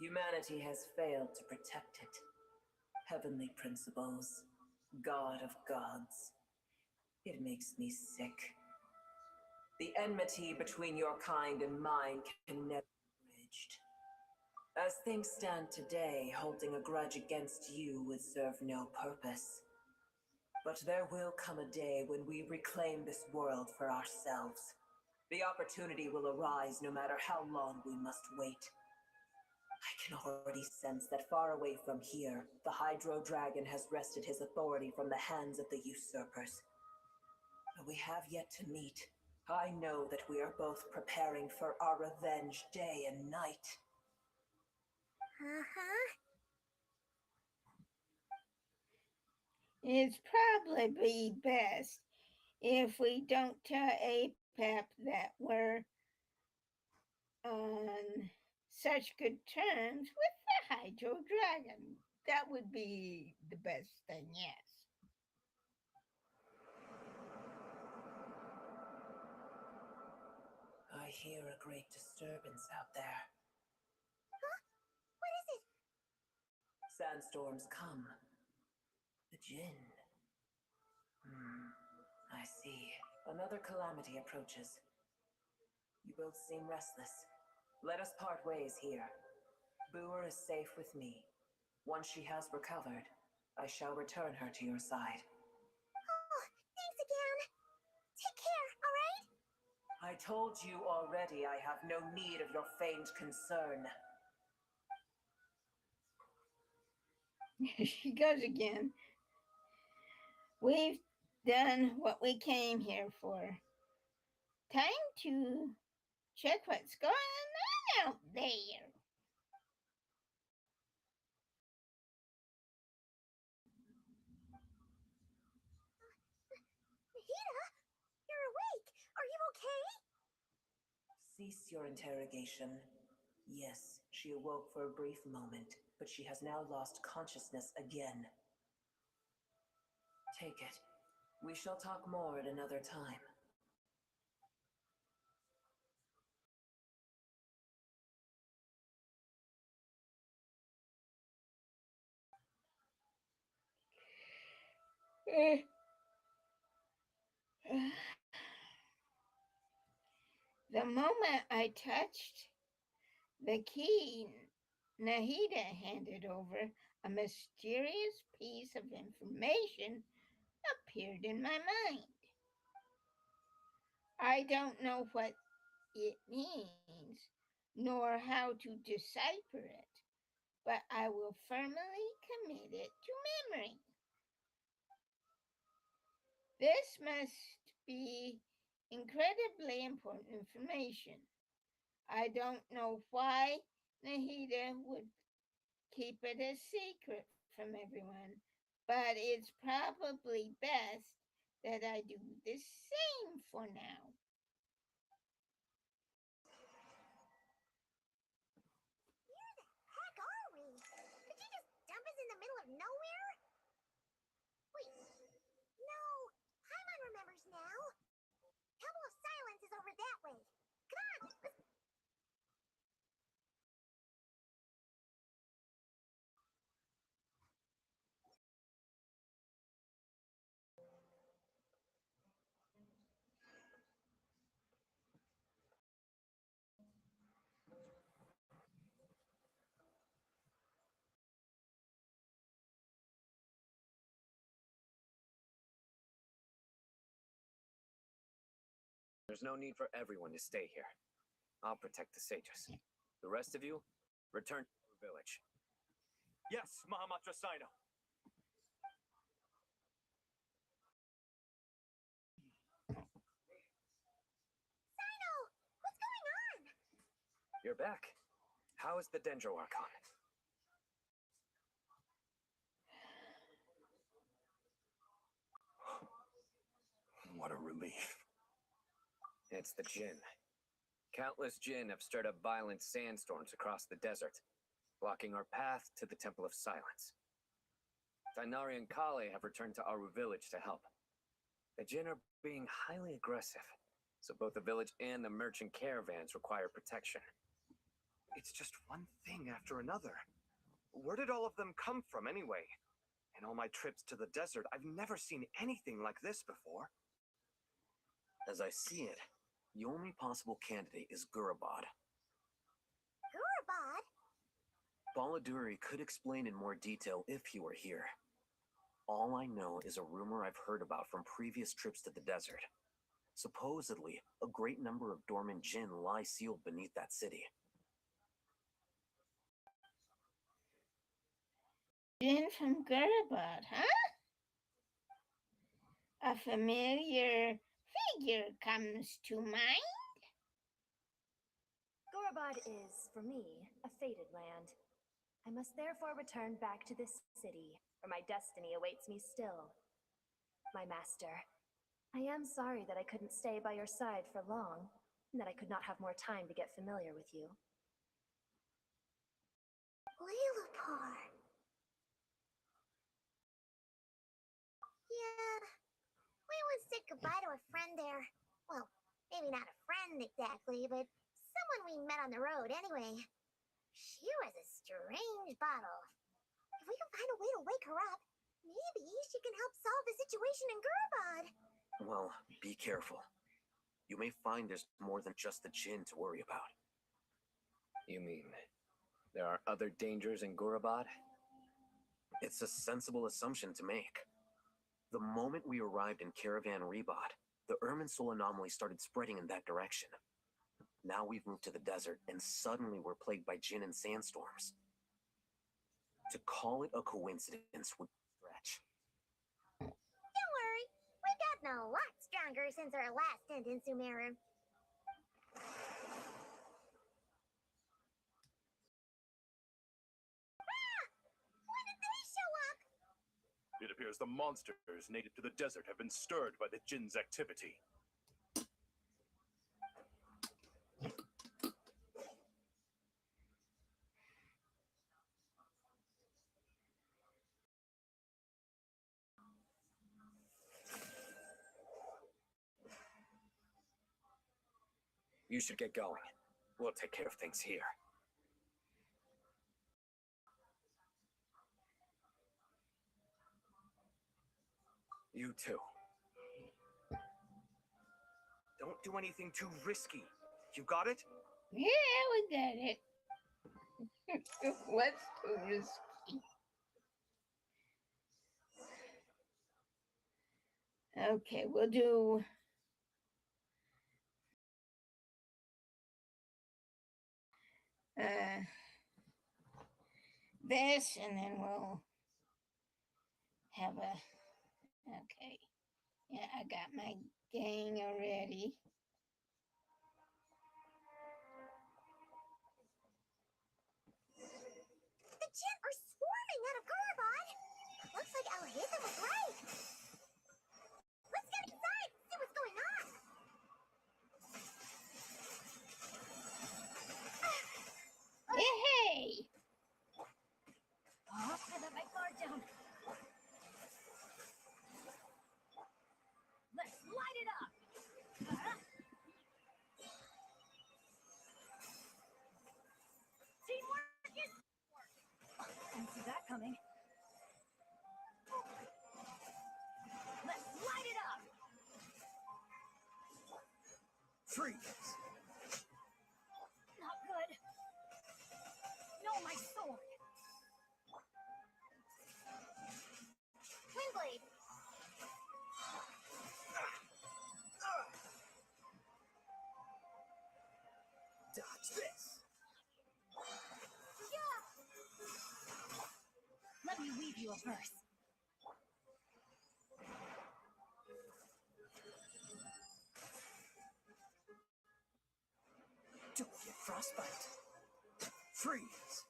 humanity has failed to protect it. Heavenly principles, God of gods. It makes me sick. The enmity between your kind and mine can never be bridged. As things stand today, holding a grudge against you would serve no purpose. But there will come a day when we reclaim this world for ourselves. The opportunity will arise no matter how long we must wait. I can already sense that far away from here, the Hydro Dragon has wrested his authority from the hands of the usurpers. But we have yet to meet. I know that we are both preparing for our revenge day and night. Uh-huh. It's probably best if we don't tell Apep that we're on such good terms with the Hydro Dragon. That would be the best thing, yes. I hear a great disturbance out there. Sandstorms come. The Jinn. I see. Another calamity approaches. You both seem restless. Let us part ways here. Boer is safe with me. Once she has recovered, I shall return her to your side. Oh, thanks again. Take care, alright? I told you already I have no need of your feigned concern. She goes again. We've done what we came here for. Time to check what's going on out there. Nahida, you're awake. Are you okay? Cease your interrogation. Yes, she awoke for a brief moment, but she has now lost consciousness again. Take it. We shall talk more at another time. The moment I touched the key, Nahida handed over a mysterious piece of information appeared in my mind. I don't know what it means, nor how to decipher it, but I will firmly commit it to memory. This must be incredibly important information. I don't know why Nahida would keep it a secret from everyone, but it's probably best that I do the same for now. Where the heck are we? Did you just dump us in the middle of nowhere? Wait, no. Paimon remembers now. Temple of Silence is over that way. Come on, let's... There's no need for everyone to stay here. I'll protect the sages. The rest of you, return to your village. Yes, Mahamatra Sino. Sino, what's going on? You're back. How is the Dendro Archon? What a relief. It's the Jinn. Countless Jinn have stirred up violent sandstorms across the desert, blocking our path to the Temple of Silence. Tainari and Kale have returned to Aru village to help. The Jinn are being highly aggressive, so both the village and the merchant caravans require protection. It's just one thing after another. Where did all of them come from anyway? In all my trips to the desert, I've never seen anything like this before. As I see it, the only possible candidate is Gurabad. Gurabad? Baladuri could explain in more detail if he were here. All I know is a rumor I've heard about from previous trips to the desert. Supposedly, a great number of dormant Jinn lie sealed beneath that city. Jinn from Gurabad, huh? A familiar figure comes to mind. Gurabad is, for me, a fated land. I must therefore return back to this city, where my destiny awaits me still. My master, I am sorry that I couldn't stay by your side for long, and that I could not have more time to get familiar with you. Lalapar. Yeah, we once said goodbye to a friend there. Well, maybe not a friend exactly, but someone we met on the road anyway. She was a strange bottle. If we can find a way to wake her up, maybe she can help solve the situation in Gurbad. Well, be careful. You may find there's more than just the Jinn to worry about. You mean there are other dangers in Gurabad? It's a sensible assumption to make. The moment we arrived in Caravan Rebad, the Irminsul anomaly started spreading in that direction. Now we've moved to the desert, and suddenly we're plagued by Jinn and sandstorms. To call it a coincidence would stretch. Don't worry, we've gotten a lot stronger since our last stint in Sumeru. When did they show up? It appears the monsters native to the desert have been stirred by the Jinn's activity. You should get going. We'll take care of things here. You too. Don't do anything too risky. You got it? Yeah, we got it. What's too risky? Okay, we'll do this, and then we'll have a. Okay, yeah, I got my gang already. The Jinn are swarming out of Gurbad. Looks like Alhazen was right. Let's get inside, see what's going on. Hey! Oh, I let my guard down. Let's light it up. Teamwork is work. Didn't see that coming. Let's light it up. Freeze! Not good. No, my sword. Windblade. Dodge this! Yeah. Let me weave you a verse. Don't get frostbite. Freeze!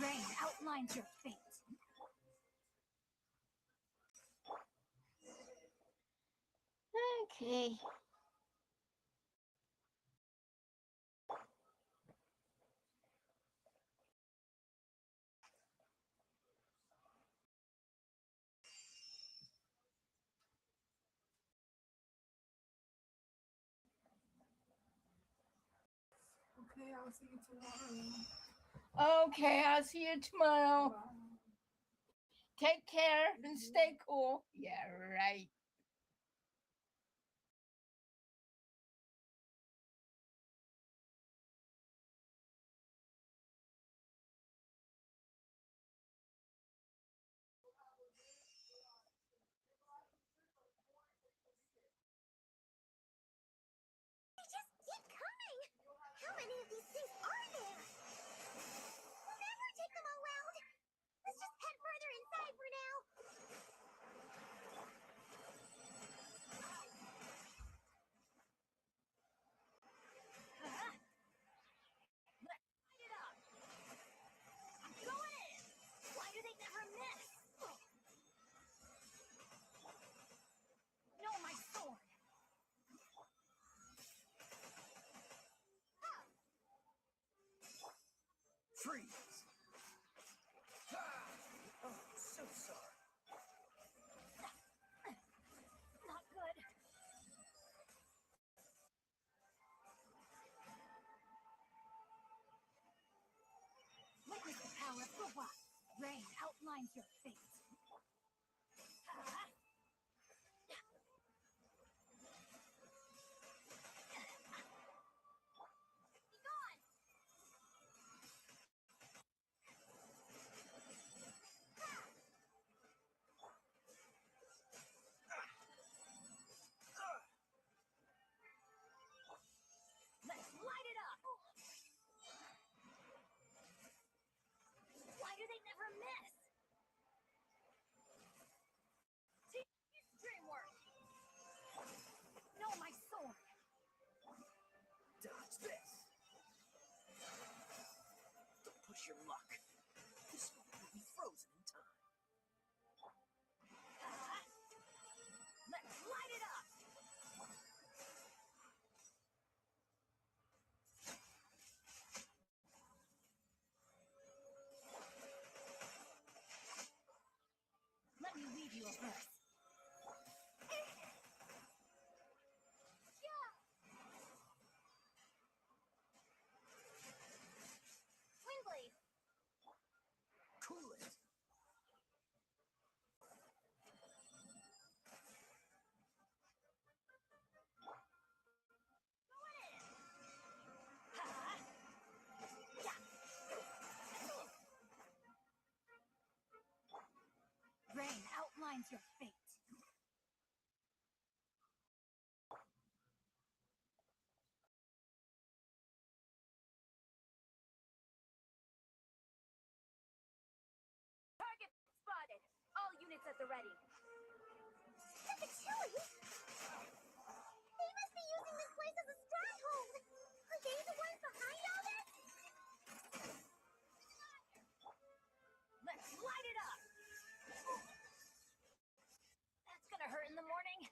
Rain outlines your fate. Okay. Okay, I'll see you tomorrow. Okay, I'll see you tomorrow. Take care and stay cool. Yeah, right. They just keep coming. How many of these things are there? We'll never take them all out. Let's just head further inside for now. Let's light it up. I'm going in. Why do they never miss? No, my sword. Freeze! Oh, so sorry. Not good. outlines your fate. Let's light it up! Why do they never miss? Dreamwork! No, my sword! Dodge this. Don't push your luck. This one will be frozen in time. Let's light it up! Let me weave you a verse. Windblade! Cool it. Rain outlines your fate. Target spotted. All units at the ready. Look at Chewie! They must be using this place as a stronghold! Are they the ones behind all this? Let's light it up! That's gonna hurt in the morning.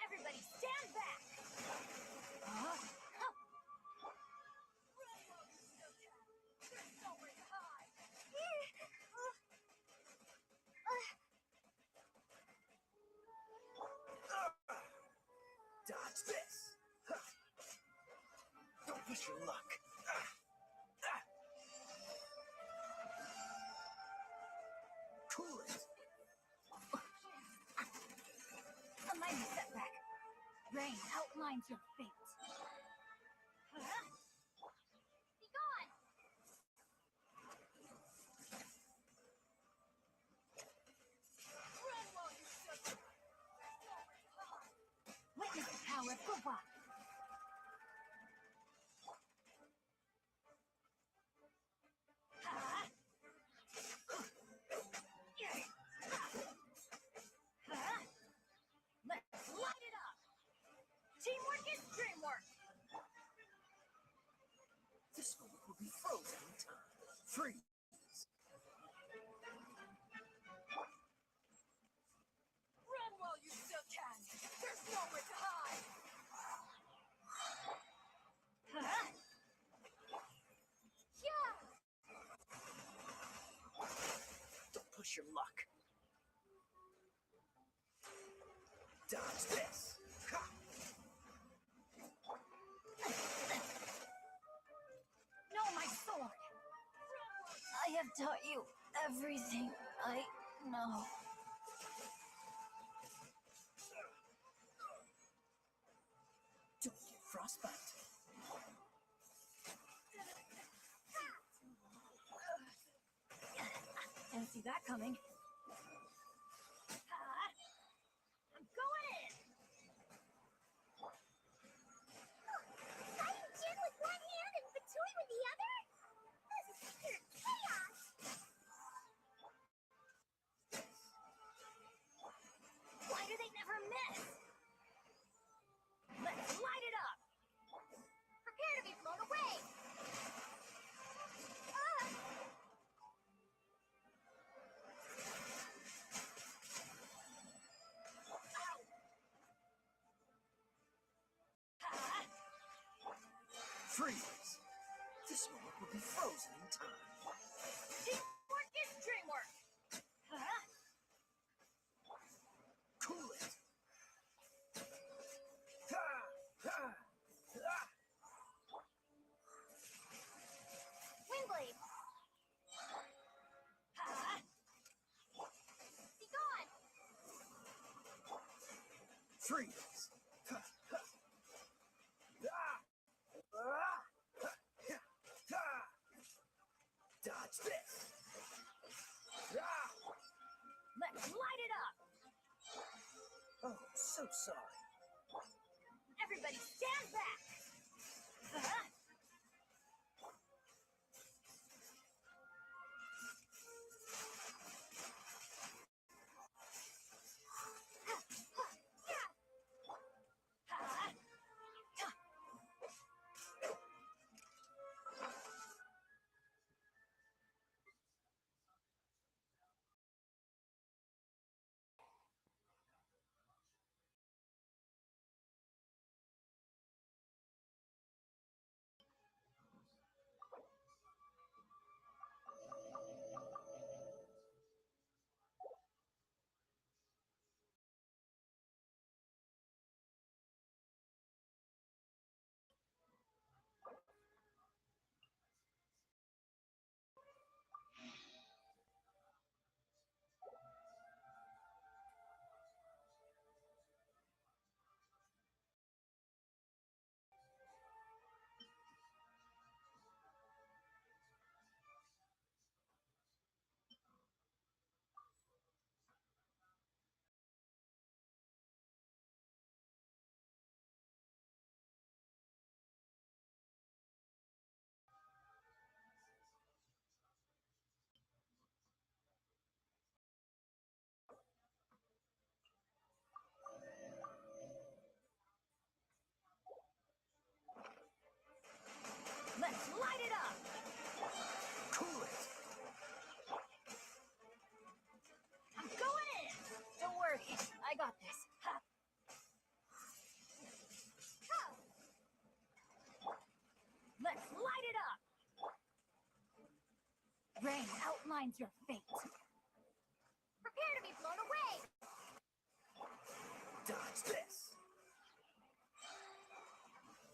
Everybody stand back! There's nowhere to hide. Dodge this. Don't push your luck. Cool it. A minor setback. Rain outlines your fate. Be gone! Run while you still can. Witness the power of Guba. Let's light it up! Teamwork is dreamwork! This one will be frozen in time. Freeze. Run while you still can. There's nowhere to hide. Yeah! Don't push your luck. Dodge this. Ha! No, my sword! I have taught you everything I know. Don't get frostbite. Didn't see that coming. I'm going in! Fighting Jin with one hand and Fatui with the other? This is pure chaos! Why do they never miss? Let's light it up! Prepare to be blown away! Freeze. This one will be frozen in time. Teamwork is dreamwork! Cool it. Freeze! Dodge this! Let's light it up! Oh, so sorry. Everybody stand back! Let's light it up! Cool it! I'm going in! Don't worry, I got this. Ha. Let's light it up! Rain outlines your fate. Prepare to be blown away! Dodge this!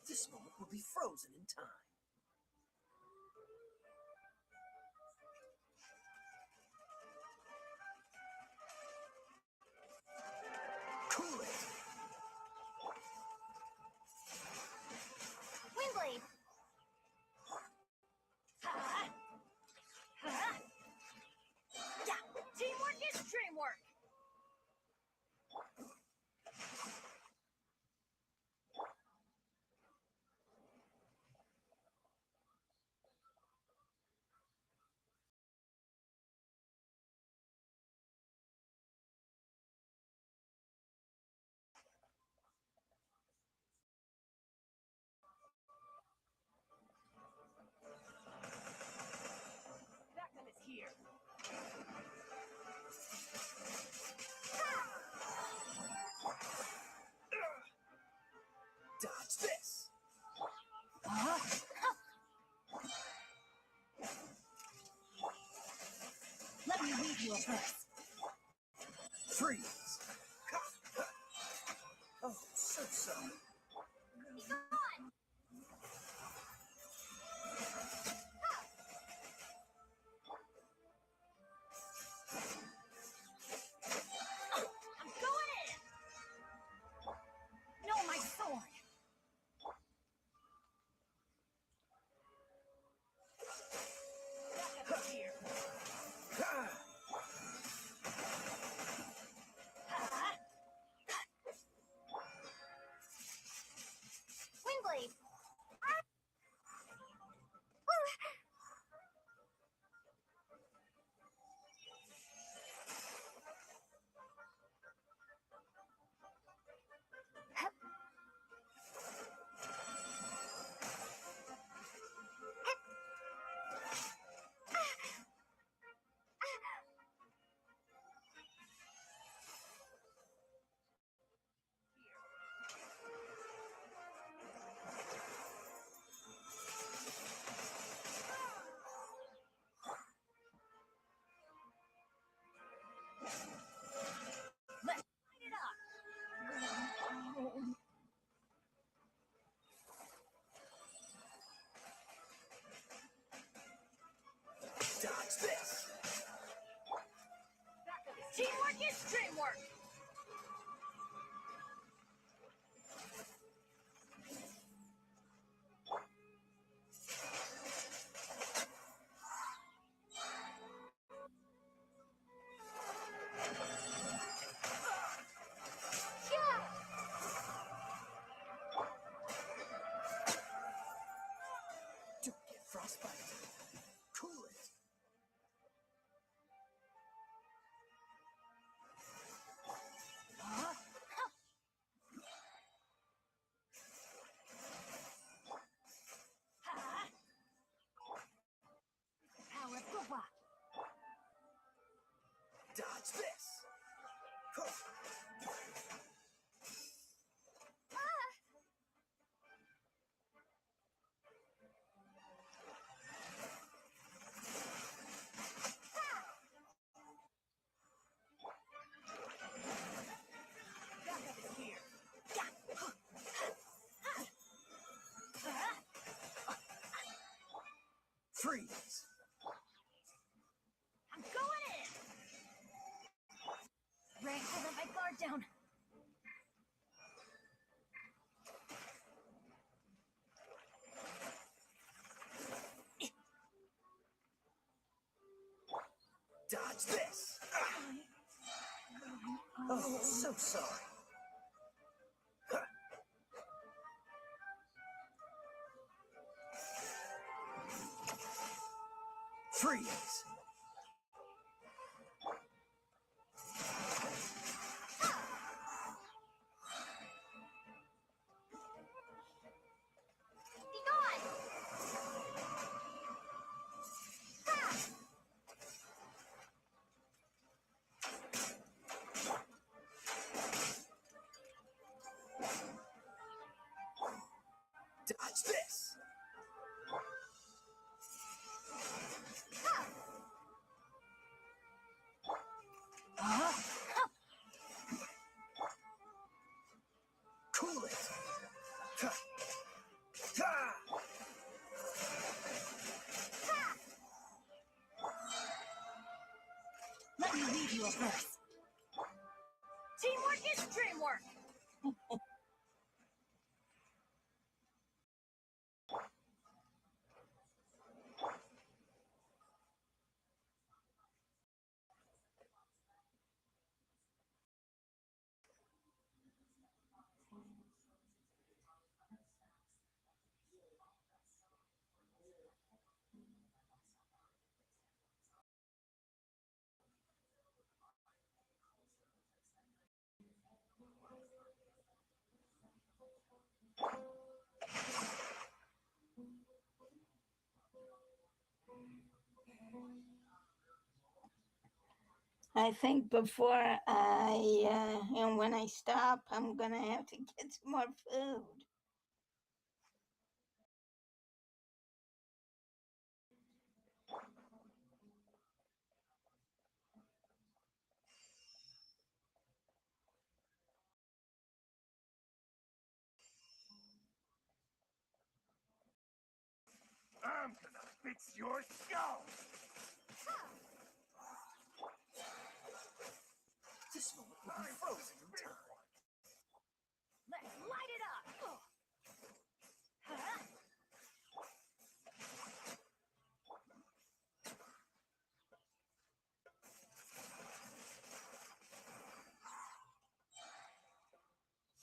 This moment will be frozen in time. Cool it! Windblade! Yeah, teamwork is dreamwork! Backup is here. Dodge this! Let me lead you a bit. Freeze! Oh, so sorry. Be gone! I'm going in! No, my sword! Backup is here. Windblade! Let's light it up! Dodge this! Teamwork is dreamwork! Dodge this! Freeze! I'm going in! Right, hold up my guard down. Dodge this! Oh, so sorry. Freeze! Be gone! Dodge this! Cool it! Ha! Ha! Let me lead you a verse. Teamwork is dreamwork! I think before and when I stop, I'm gonna have to get some more food. I'm gonna fix your skull! This moment will be frozen in time. Let's light it up! Huh?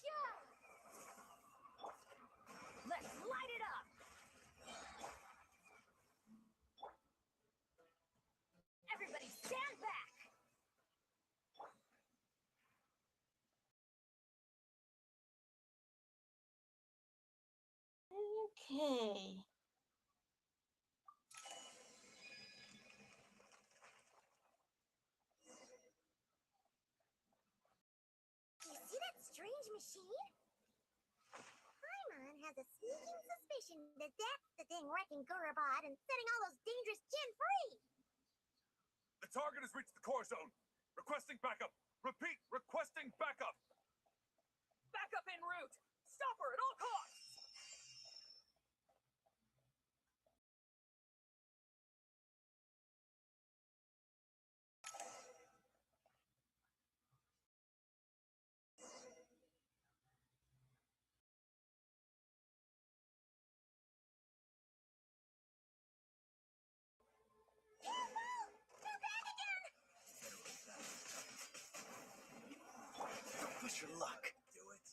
Yeah! Let's light it up! Everybody stand back! Okay. You see that strange machine? Paimon has a sneaking suspicion that that's the thing wrecking Gurabad and setting all those dangerous Jinn free. The target has reached the core zone. Requesting backup. Repeat, requesting backup. Backup en route! Stop her at all costs! Don't push your luck. Do it.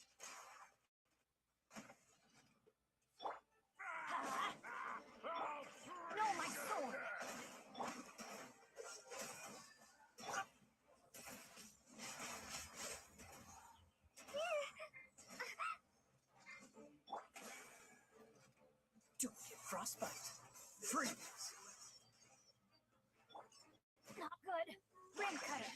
No, my sword! Don't get frostbite. Freeze! Not good. Rim cutter.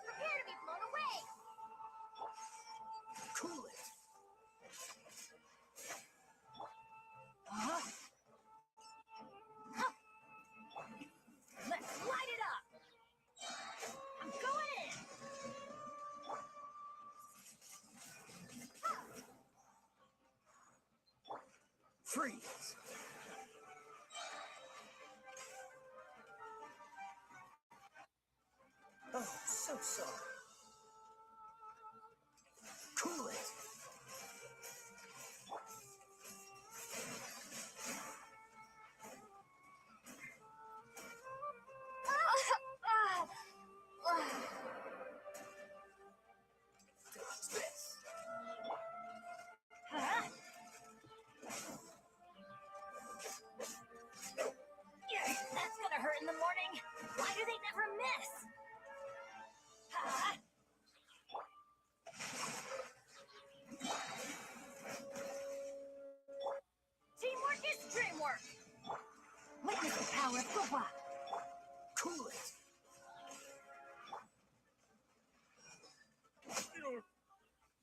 Prepare to be blown away. Cool it. Let's light it up. I'm going in. Freeze! Oh, so sorry. Cool it. Dodge this. Huh? Yeah, that's gonna hurt in the morning. Why do they never miss? Huh? Teamwork is dreamwork. Witness the power of football. Cool it.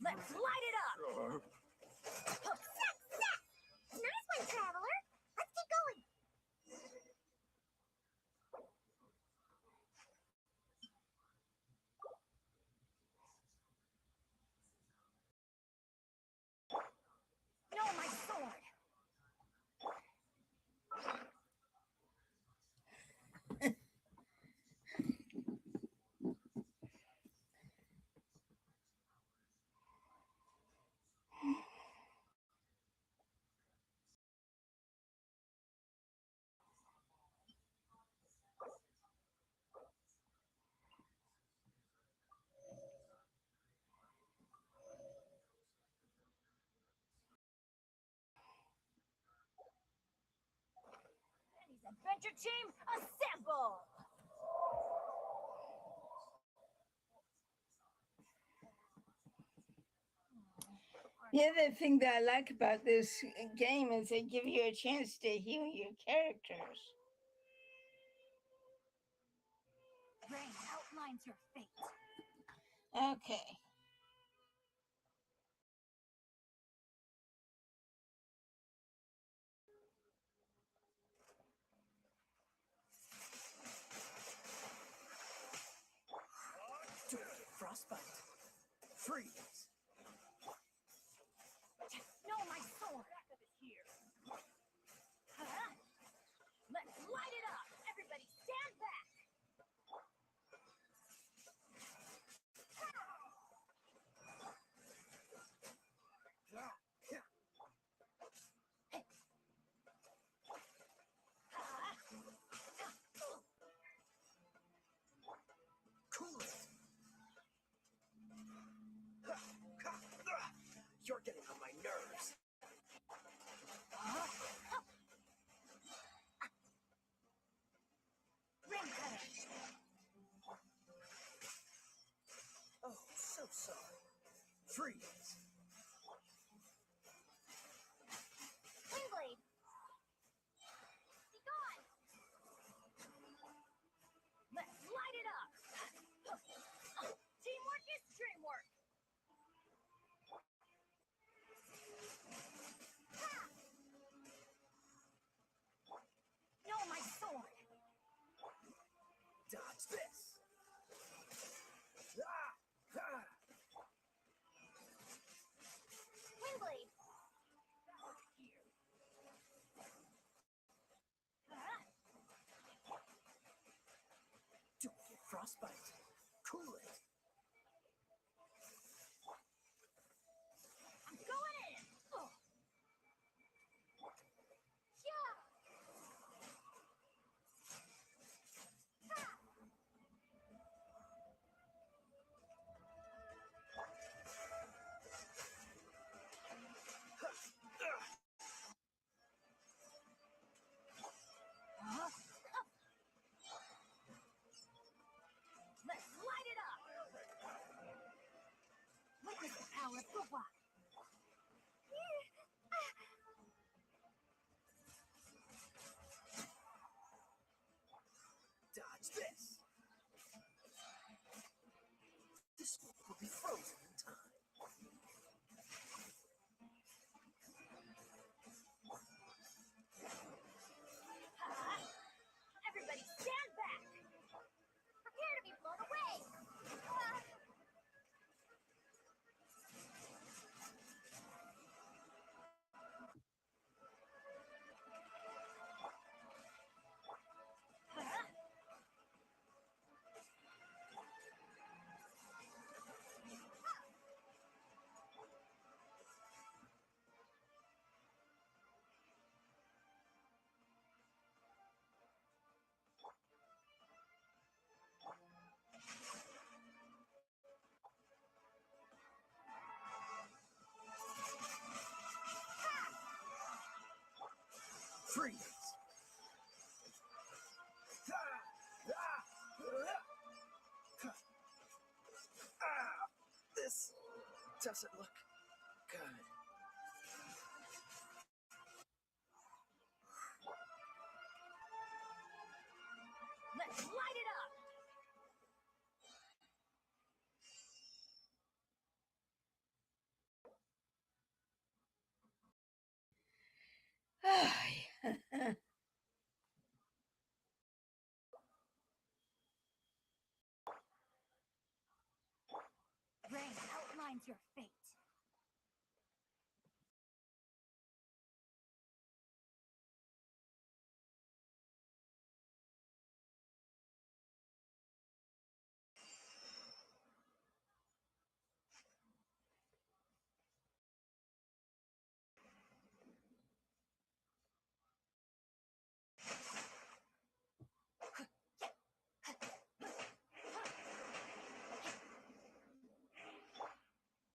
Let's light it up. Nice one, traveler. Let's keep going. No, my sword. Penny's Adventure Team, assemble! The other thing that I like about this game is they give you a chance to heal your characters. Rain outlines her fate. Okay. Don't get frostbite. Freeze. No, my sword. Backup is here. Huh? Let's light it up. Everybody stand back. Cool it. You're getting on my nerves. Ring cutter. Oh, so sorry. Freeze. Windblade. Be gone. Let's light it up. Teamwork is dreamwork. No, my sword. Dodge this. let's go walk. Dodge this. This will be frozen in time. Everybody stand back! Prepare to be blown away! Freeze! This doesn't look good. Let's light it up! Rain outlines your fate.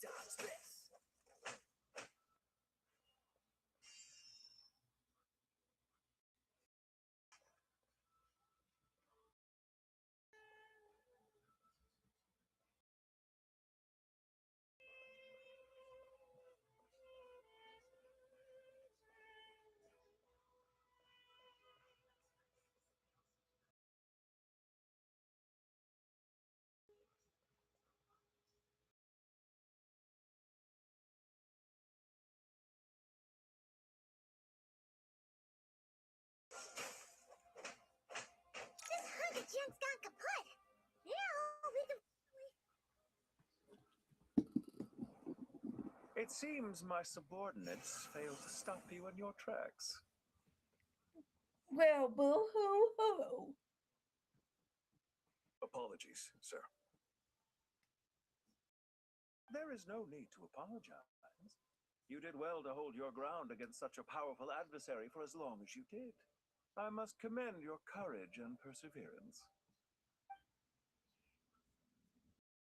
Dodge this. This Hunger Gen's gone kaput. We can... It seems my subordinates failed to stop you in your tracks. Well, boo-hoo-hoo. Apologies, sir. There is no need to apologize. You did well to hold your ground against such a powerful adversary for as long as you did. I must commend your courage and perseverance.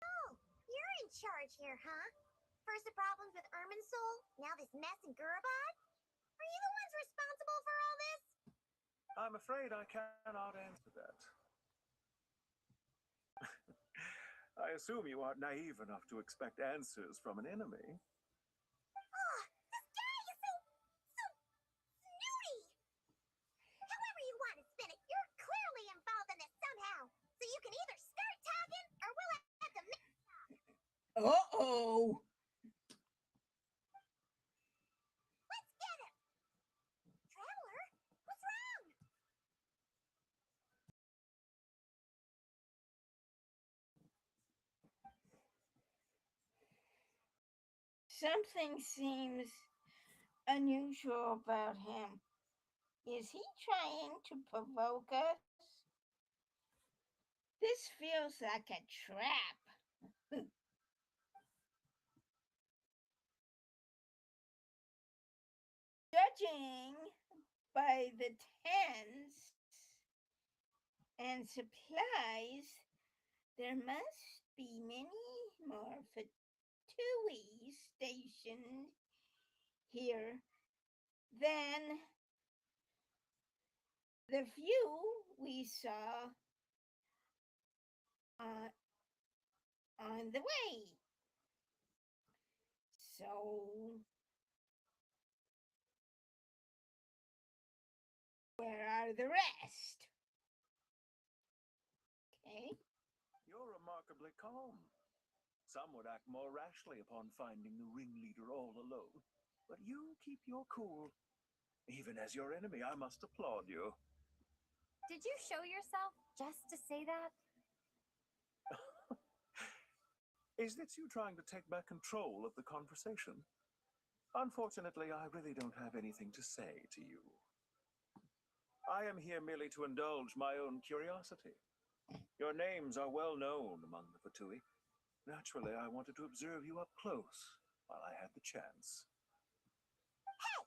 Oh, you're in charge here, huh? First the problems with Irminsul, now this mess in Gurabad? Are you the ones responsible for all this? I'm afraid I cannot answer that. I assume you aren't naive enough to expect answers from an enemy. Oh, this guy is so snooty! However you want to spin it, you're clearly involved in this somehow. So you can either start talking, or we'll have to make talk. Uh-oh. Let's get him! Traveler, what's wrong? Something seems unusual about him. Is he trying to provoke us? This feels like a trap. Judging by the tents and supplies, there must be many more Fatui stationed here than the few we saw on the way. So, where are the rest? Okay. You're remarkably calm. Some would act more rashly upon finding the ringleader all alone. But you keep your cool. Even as your enemy, I must applaud you. Did you show yourself just to say that? Is this you trying to take back control of the conversation? Unfortunately, I really don't have anything to say to you. I am here merely to indulge my own curiosity. Your names are well known among the VIII. Naturally, I wanted to observe you up close while I had the chance. Hey!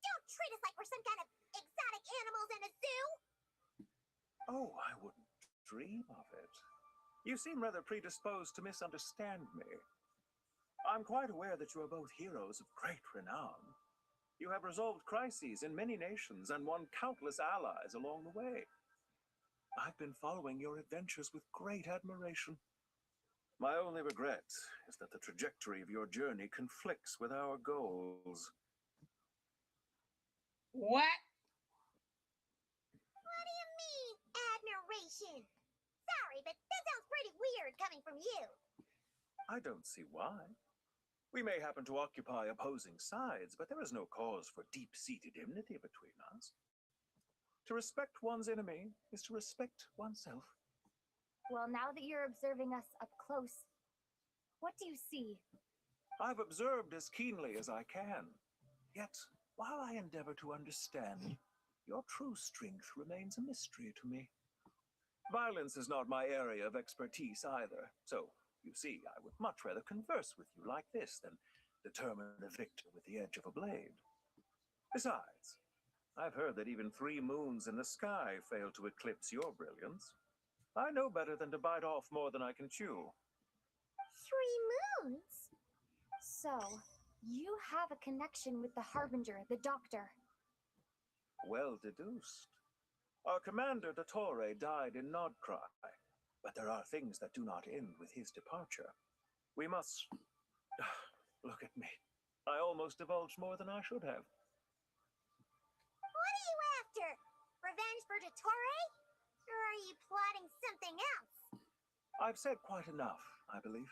Don't treat us like we're some kind of exotic animals in a zoo! Oh, I wouldn't dream of it. You seem rather predisposed to misunderstand me. I'm quite aware that you are both heroes of great renown. You have resolved crises in many nations and won countless allies along the way. I've been following your adventures with great admiration. My only regret is that the trajectory of your journey conflicts with our goals. What? What do you mean, admiration? Sorry, but that sounds pretty weird coming from you. I don't see why. We may happen to occupy opposing sides, but there is no cause for deep-seated enmity between us. To respect one's enemy is to respect oneself. Well, now that you're observing us up close, what do you see? I've observed as keenly as I can. Yet, while I endeavor to understand, your true strength remains a mystery to me. Violence is not my area of expertise either, so, you see, I would much rather converse with you like this than determine a victor with the edge of a blade. Besides, I've heard that even 3 moons in the sky fail to eclipse your brilliance. I know better than to bite off more than I can chew. 3 moons? So, you have a connection with the Harbinger, the Doctor. Well deduced. Our commander, Dottore, died in Nodcry, but there are things that do not end with his departure. We must... Look at me. I almost divulged more than I should have. What are you after? Revenge for Dottore? Or are you plotting something else? I've said quite enough, I believe.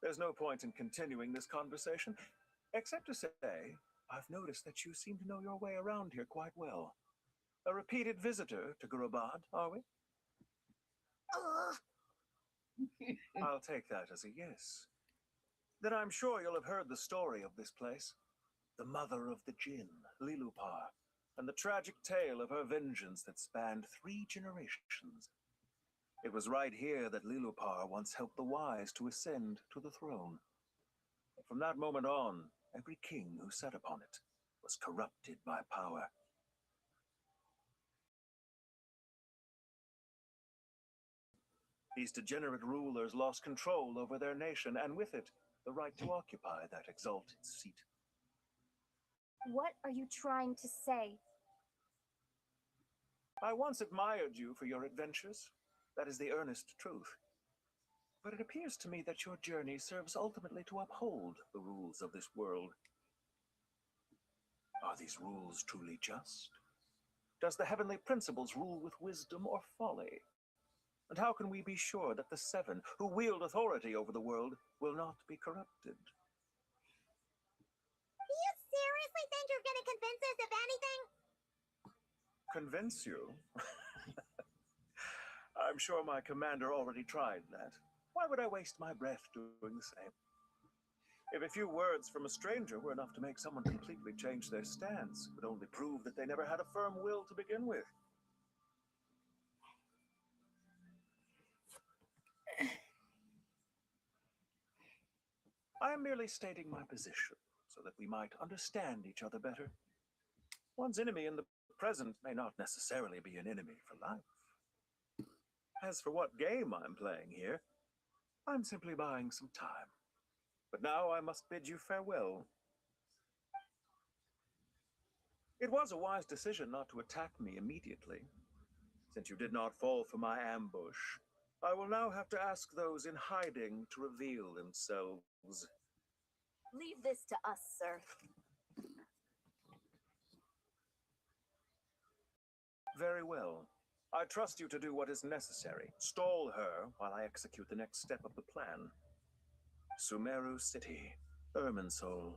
There's no point in continuing this conversation, except to say, I've noticed that you seem to know your way around here quite well. A repeated visitor to Gurabad, are we? I'll take that as a yes. Then I'm sure you'll have heard the story of this place. The mother of the Jinn, Lilupar, and the tragic tale of her vengeance that spanned 3 generations. It was right here that Lilupar once helped the wise to ascend to the throne. From that moment on, every king who sat upon it was corrupted by power. These degenerate rulers lost control over their nation, and with it, the right to occupy that exalted seat. What are you trying to say? I once admired you for your adventures. That is the earnest truth. But it appears to me that your journey serves ultimately to uphold the rules of this world. Are these rules truly just? Does the heavenly principles rule with wisdom or folly? And how can we be sure that the 7 who wield authority over the world will not be corrupted? Do you seriously think you're gonna convince us of anything? Convince you? I'm sure my commander already tried that. Why would I waste my breath doing the same? If a few words from a stranger were enough to make someone completely change their stance, it would only prove that they never had a firm will to begin with. I am merely stating my position, so that we might understand each other better. One's enemy in the present may not necessarily be an enemy for life. As for what game I'm playing here, I'm simply buying some time. But now I must bid you farewell. It was a wise decision not to attack me immediately. Since you did not fall for my ambush, I will now have to ask those in hiding to reveal themselves. Leave this to us, sir. Very well. I trust you to do what is necessary. Stall her while I execute the next step of the plan. Sumeru City, Irminsul.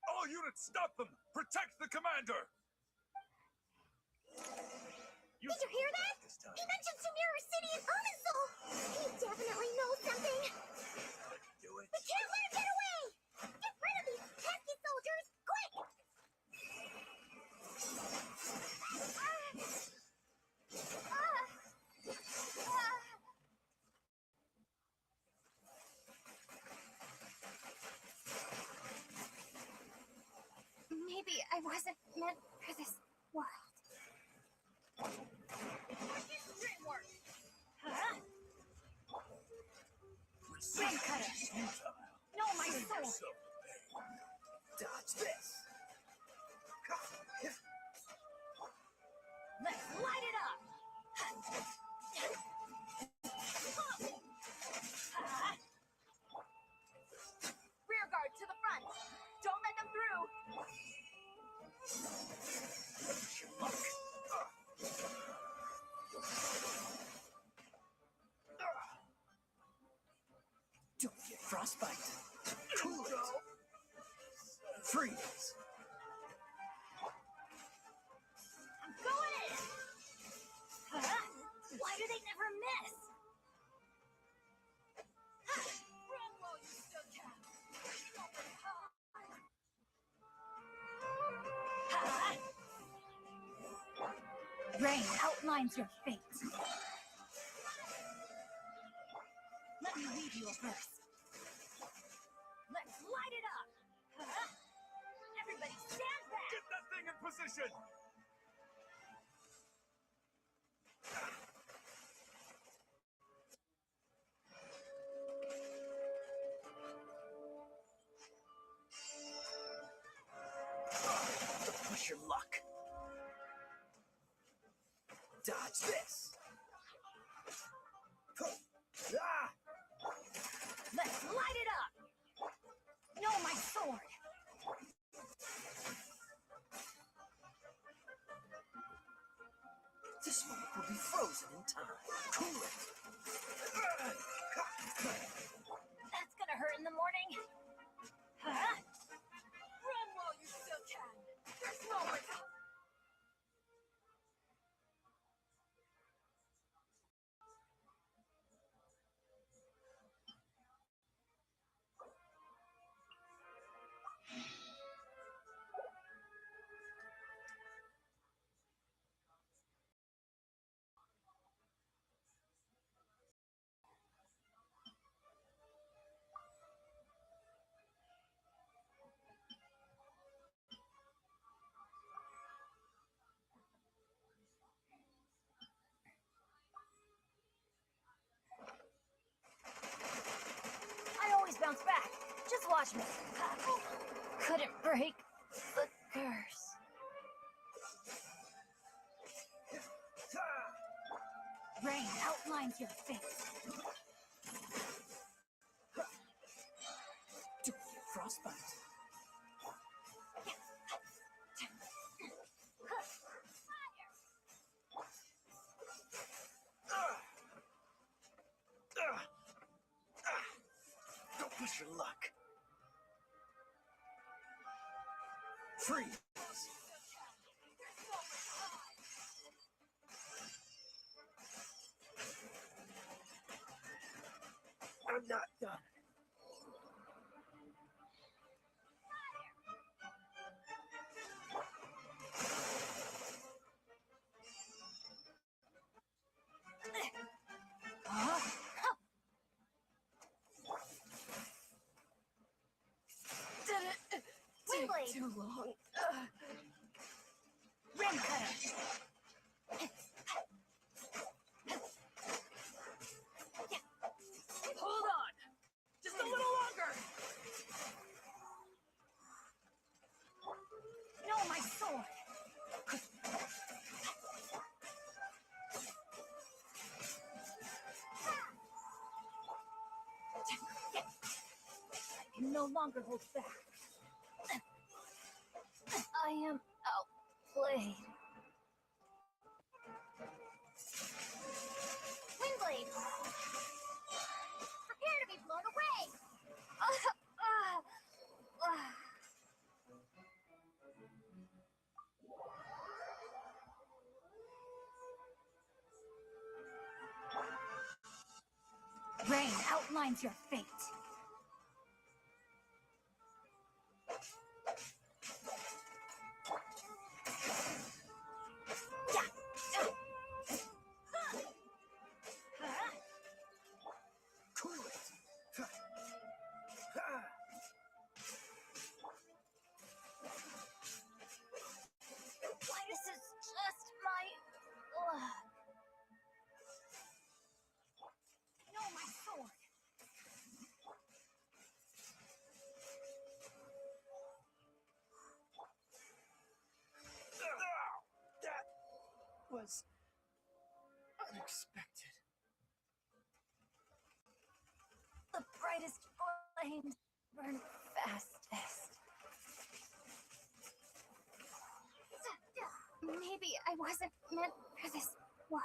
All units, stop them! Protect the commander! Did you hear that? He mentioned Sumeru City and Irminsul! He definitely knows something! Do it. We can't let him get away! Get rid of these pesky soldiers, quick! Maybe I wasn't meant for this world. Ring cutter! No, my soul! Dodge this! Let's light it up! Rear guard to the front! Don't let them through! Don't get frostbite. Cool it. Freeze. I'm going in! Why do they never miss? Run while you still can! Rain outlines your fate. Let me lead you a verse. Let's light it up! Everybody stand back! Get that thing in position! Don't push your luck. Dodge this. Ah! Let's light it up! No, my sword! This one will be frozen in time. Cool it. That's gonna hurt in the morning. Run while you still can. There's no recovery. I always bounce back. Just watch me. Couldn't break the curse. Rain outlines your face. Don't get frostbite. Don't push your luck. Freeze. I'm not done. Windblade. Too long. Rim cutter. Hold on! Just a little longer! No, my sword. no longer hold back. I am outplayed. Windblade! Prepare to be blown away! Rain outlines your fate. This is just my... No, my sword! That was unexpected. The brightest flames burn fastest. Maybe I wasn't meant for this world.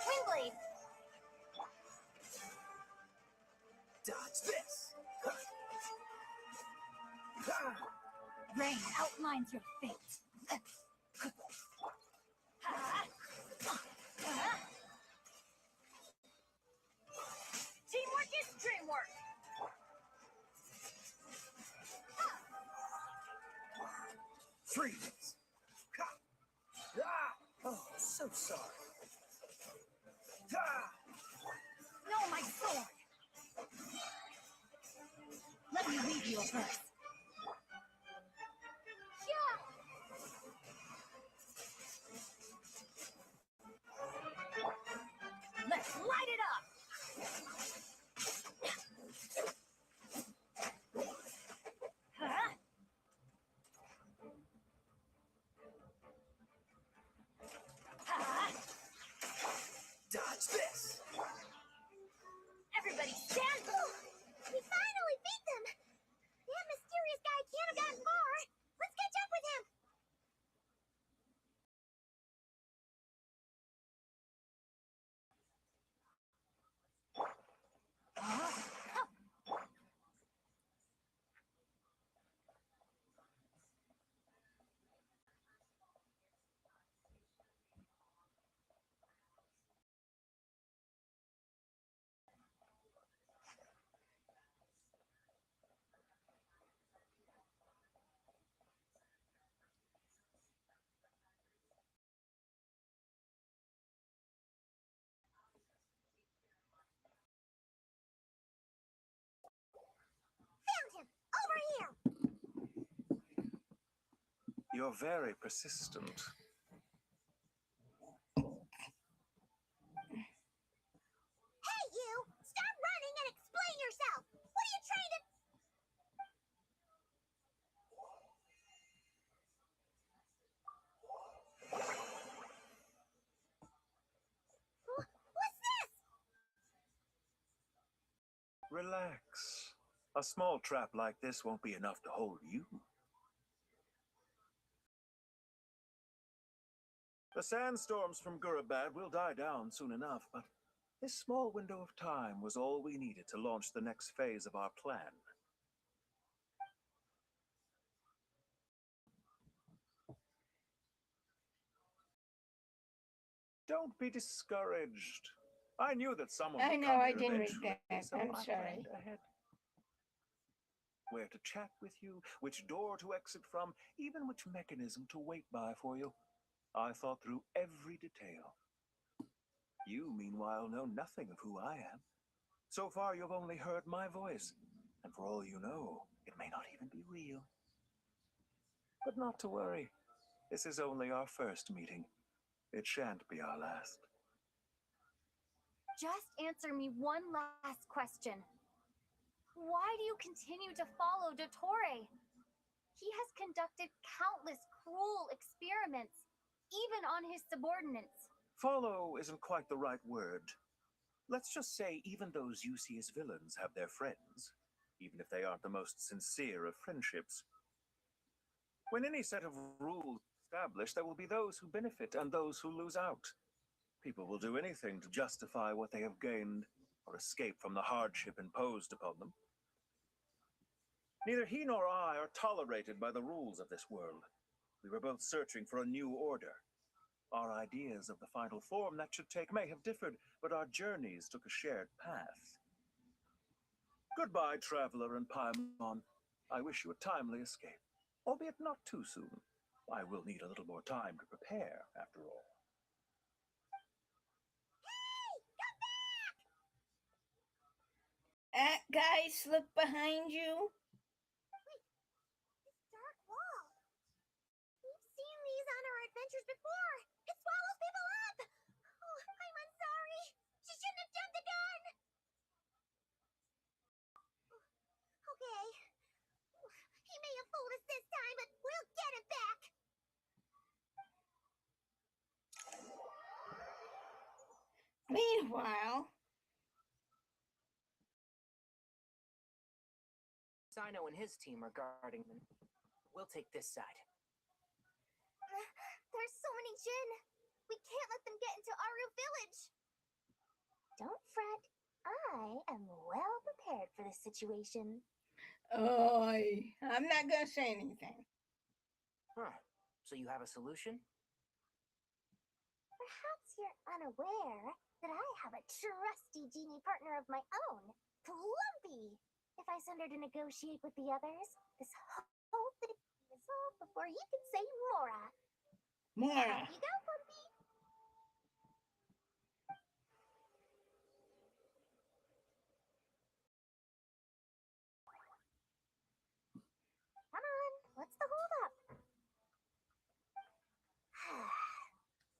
Windblade! Dodge this! Rain outlines your fate. Teamwork is dreamwork! Freeze! Oh, so sorry. No, my sword! Let me leave you a verse. Let's light it up! Dodge this! Everybody stand! We finally beat them! That mysterious guy can't have gotten far! Let's catch up with him! Found him! Over here! You're very persistent. Hey, you! Stop running and explain yourself! What are you trying to... What's this? Relax. A small trap like this won't be enough to hold you. The sandstorms from Gurabad will die down soon enough, but this small window of time was all we needed to launch the next phase of our plan. Don't be discouraged. I knew that someone I would know, come I here didn't read eventually, that. so I'm I sorry. planned ahead. Where to chat with you, which door to exit from, even which mechanism to wait by for you. I thought through every detail. You, meanwhile, know nothing of who I am. So far, you've only heard my voice, and for all you know, it may not even be real. But not to worry. This is only our first meeting. It shan't be our last. Just answer me one last question. Why do you continue to follow Dottore? He has conducted countless cruel experiments, even on his subordinates. Follow isn't quite the right word. Let's just say even those you see as villains have their friends, even if they aren't the most sincere of friendships. When any set of rules is established, there will be those who benefit and those who lose out. People will do anything to justify what they have gained or escape from the hardship imposed upon them. Neither he nor I are tolerated by the rules of this world. We were both searching for a new order. Our ideas of the final form that should take may have differed, but our journeys took a shared path. Goodbye, traveler and Paimon. I wish you a timely escape, albeit not too soon. I will need a little more time to prepare, after all. Guys, look behind you. This dark wall. We've seen these on our adventures before. It swallows people up. Oh, I'm sorry. She shouldn't have jumped the gun. Okay. He may have fooled us this time, but we'll get him back. Meanwhile, Sino and his team are guarding them. We'll take this side. There's so many Jin. We can't let them get into Aru village. Don't fret. I am well prepared for this situation. I'm not gonna say anything. Huh. So you have a solution? Perhaps you're unaware that I have a trusty genie partner of my own, Plumpy. If I send her to negotiate with the others, this whole thing will be resolved before you can say Mora. Mora. Here you go, Plumpy. Come on, what's the holdup?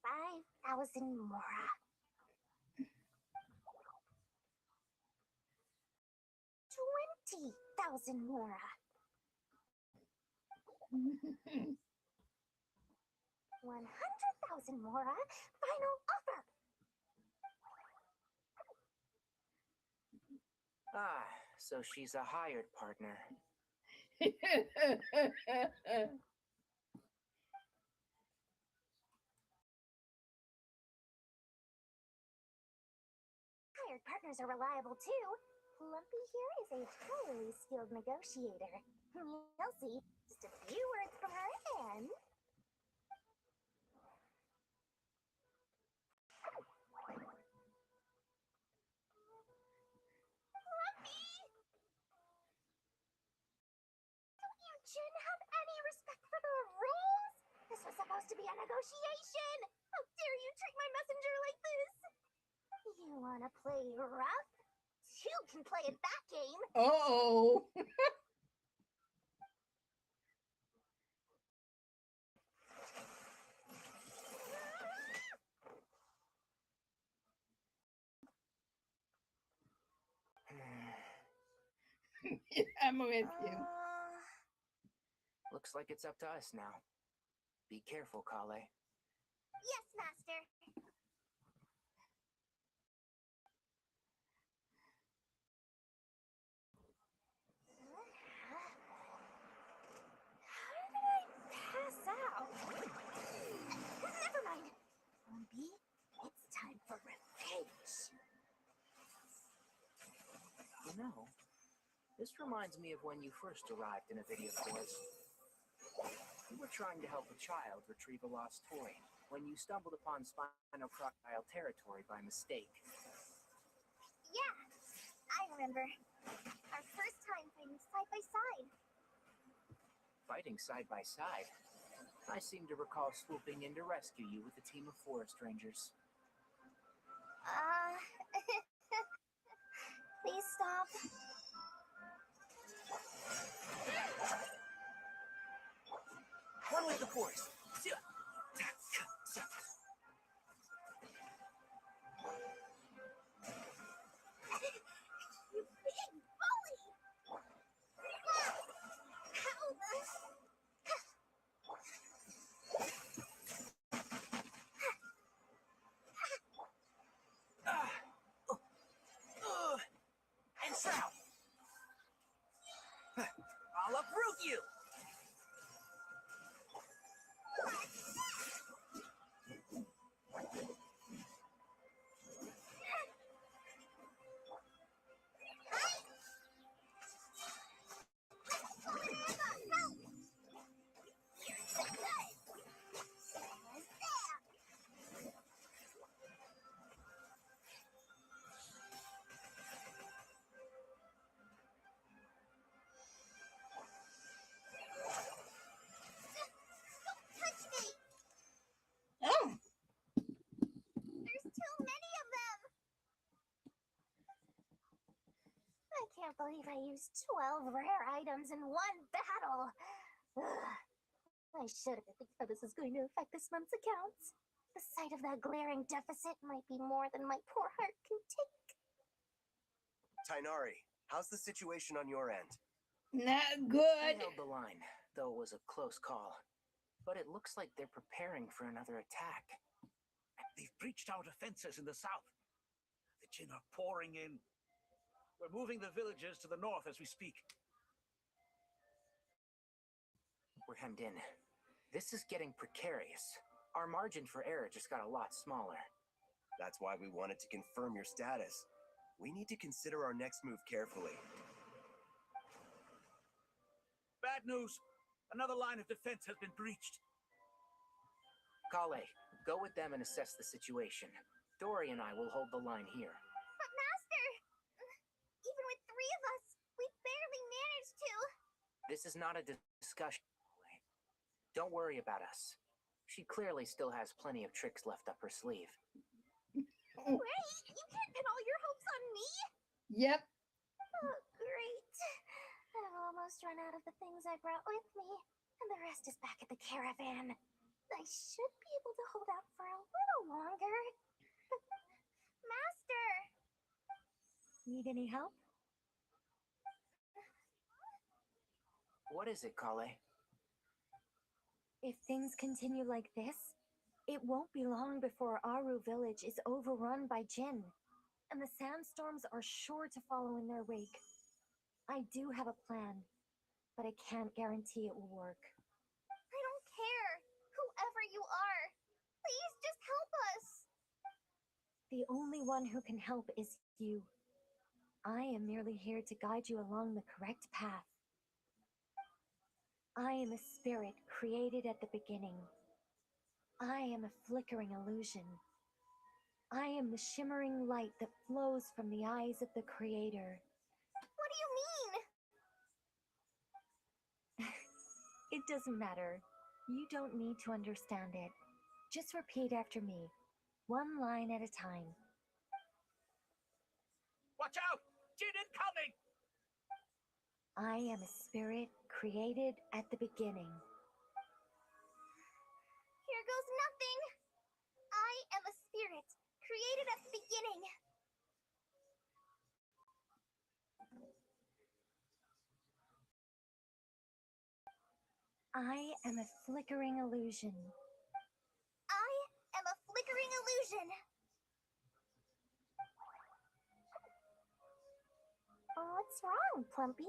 5,000 Mora. 20,000 Mora. 100,000 Mora. Final offer. Ah, so she's a hired partner. Hired partners are reliable too. Lumpy here is a highly skilled negotiator. You'll see. Just a few words from her and... Lumpy! Don't you Jin have any respect for the rules? This was supposed to be a negotiation. How dare you treat my messenger like this? You wanna play rough? You can play at that game. Uh-oh. I'm with you. Looks like it's up to us now. Be careful, Kale. Yes, Master. How did I pass out? Never mind. know, this reminds me of when you first arrived in a video forest. You were trying to help a child retrieve a lost toy when you stumbled upon Spino Crocodile territory by mistake. Yeah, I remember. Our first time fighting side by side. Fighting side by side? I seem to recall swooping in to rescue you with a team of forest rangers. Please stop. One with the forest. You big bully! And south. I'll uproot you. Oh, There's too many of them! I can't believe I used 12 rare items in one battle. Ugh. I should have before this is going to affect this month's accounts. The sight of that glaring deficit might be more than my poor heart can take. Tainari, how's the situation on your end? not We good. held the line, though it was a close call. But it looks like they're preparing for another attack. They've breached our defenses in the south. The Jinn are pouring in. We're moving the villagers to the north as we speak. We're hemmed in. This is getting precarious. Our margin for error just got a lot smaller. That's why we wanted to confirm your status. We need to consider our next move carefully. Bad news. Another line of defense has been breached. Kale, go with them and assess the situation. Dory and I will hold the line here. But Master! Even with 3 of us, we barely managed to. This is not a discussion. Don't worry about us. She clearly still has plenty of tricks left up her sleeve. Wait, you can't pin all your hopes on me? Yep. Oh, great. I've almost run out of the things I brought with me, and the rest is back at the caravan. I should be able to hold out for a little longer. Master! Need any help? What is it, Kale? If things continue like this, it won't be long before Aru village is overrun by Jinn, and the sandstorms are sure to follow in their wake. I do have a plan, but I can't guarantee it will work. I don't care. Whoever you are, please just help us. The only one who can help is you. I am merely here to guide you along the correct path. I am a spirit created at the beginning. I am a flickering illusion. I am the shimmering light that flows from the eyes of the Creator. What do you mean? It doesn't matter. You don't need to understand it. Just repeat after me, one line at a time. Watch out! Jinn incoming! I am a spirit created at the beginning. Here goes nothing. I am a spirit created at the beginning. I am a flickering illusion. I am a flickering illusion. What's wrong, Plumpy?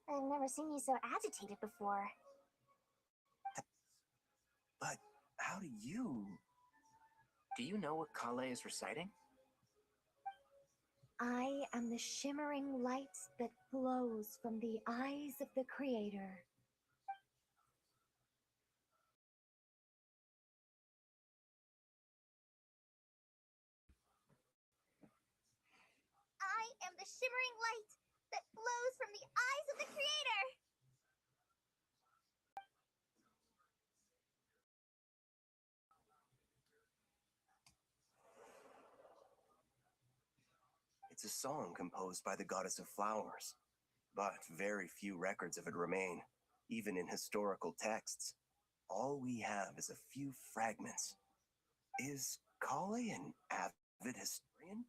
I've never seen you so agitated before. But how do you... Do you know what Kale is reciting? I am the shimmering light that flows from the eyes of the Creator. I am the shimmering light that flows from the eyes of the Creator. It's a song composed by the goddess of flowers, but very few records of it remain, even in historical texts. All we have is a few fragments. Is Kale an avid historian?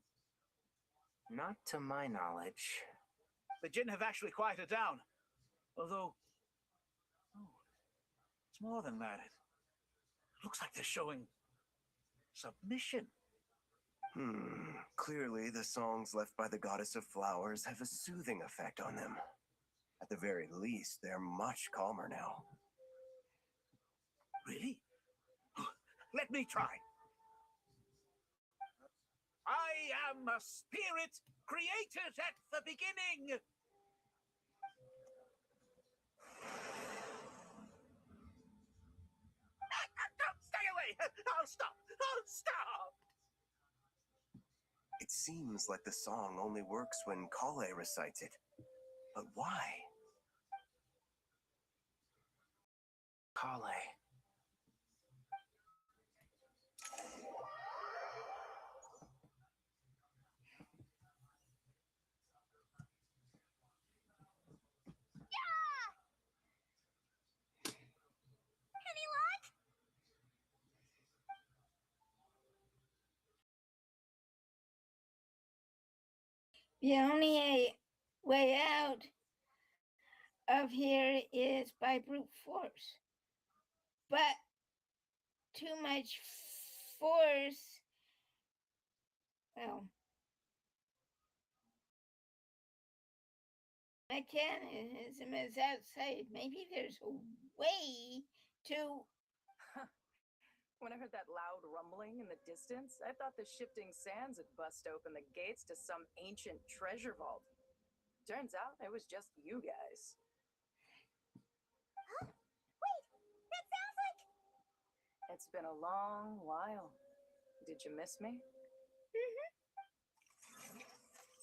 Not to my knowledge. The Jinn have actually quieted down. Although, it's more than that. It looks like they're showing submission. Clearly, the songs left by the goddess of flowers have a soothing effect on them. At the very least, they're much calmer now. Really? Let me try. I am a spirit created at the beginning. Stay away! I'll stop! I'll stop! It seems like the song only works when Kale recites it. But why? Kale. Any luck? The only way out of here is by brute force. But too much force, well, mechanism is outside. Maybe there's a way to... When I heard that loud rumbling in the distance, I thought the shifting sands had bust open the gates to some ancient treasure vault. Turns out it was just you guys. Huh? Wait, that sounds like... It's been a long while. Did you miss me?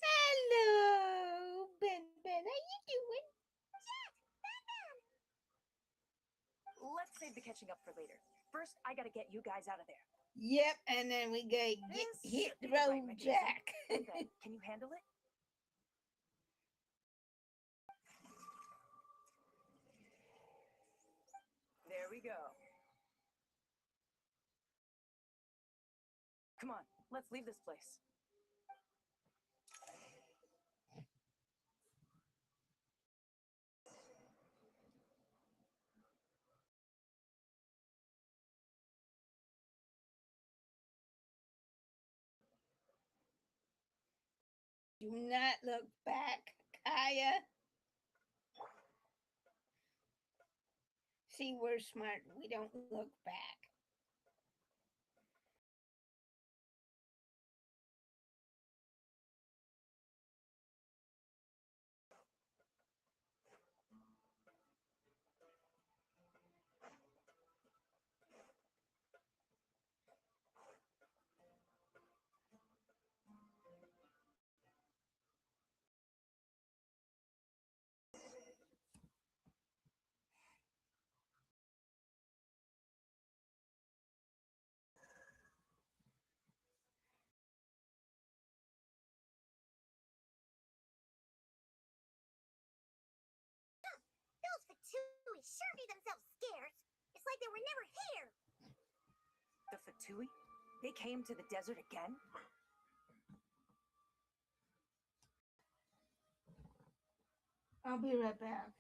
Hello, Ben. How you doing? Jet! Batman! Let's save the catching up for later. First, I gotta get you guys out of there. Yep, and then we gotta hit the road, Jack. Okay, can you handle it? There we go. Come on, let's leave this place. Do not look back, Kaya. See, we're smart. We don't look back. Those Fatui sure made themselves scarce. It's like they were never here. The Fatui? They came to the desert again? I'll be right back.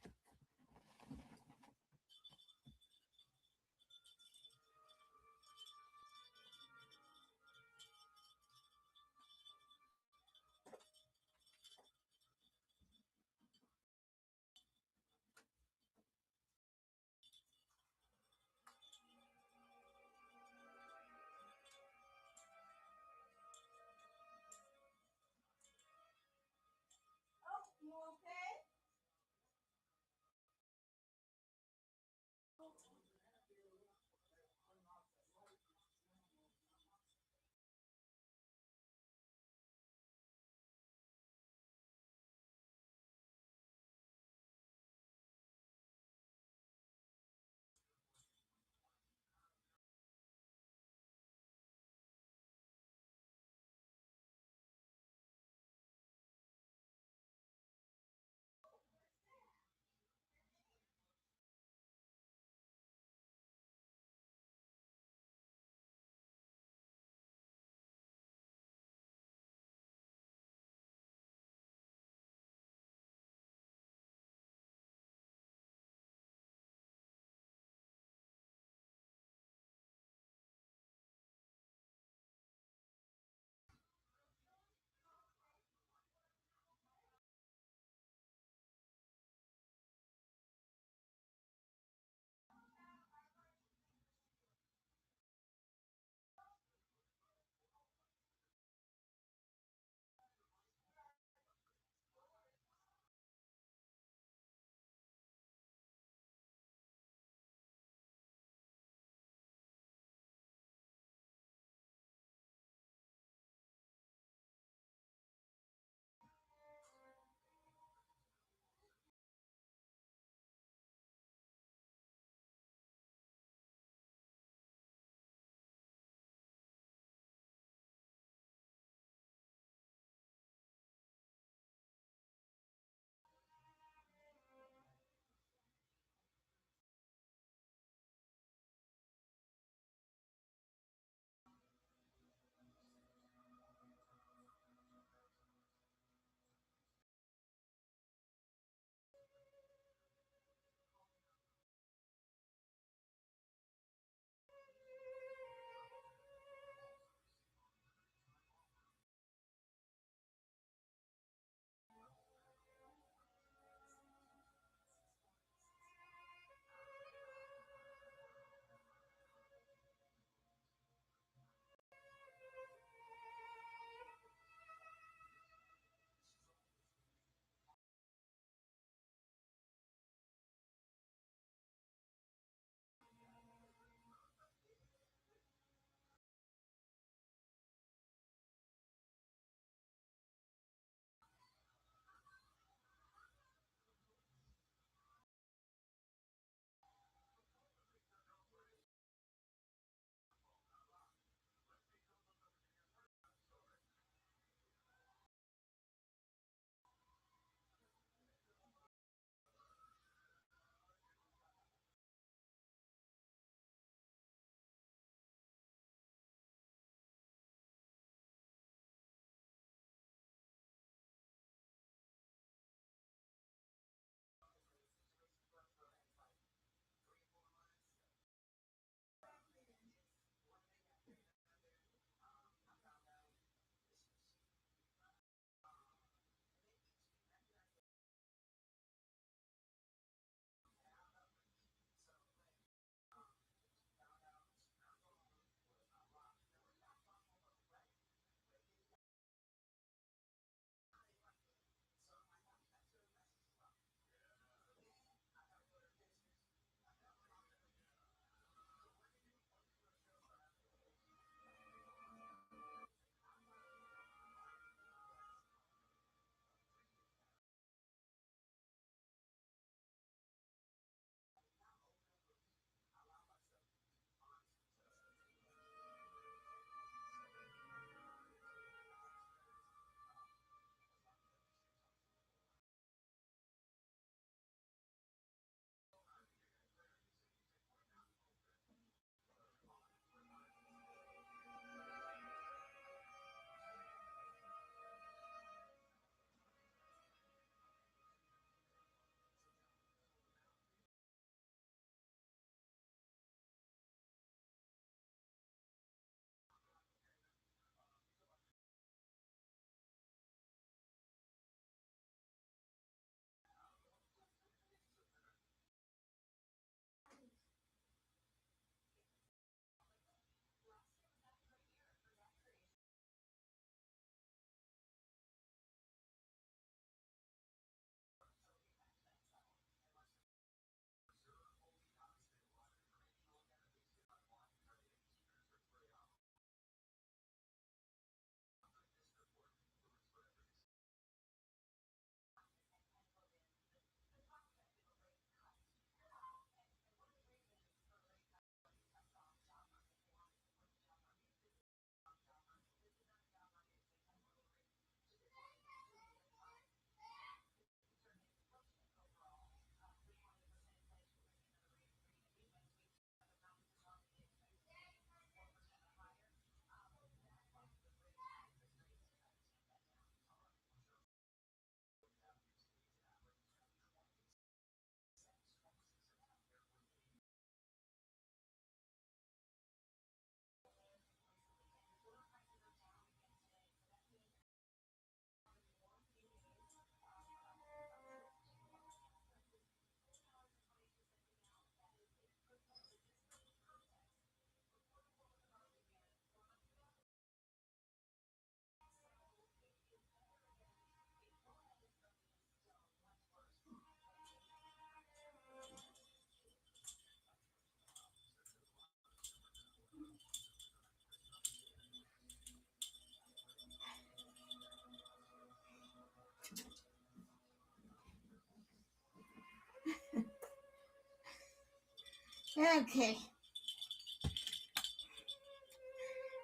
Okay.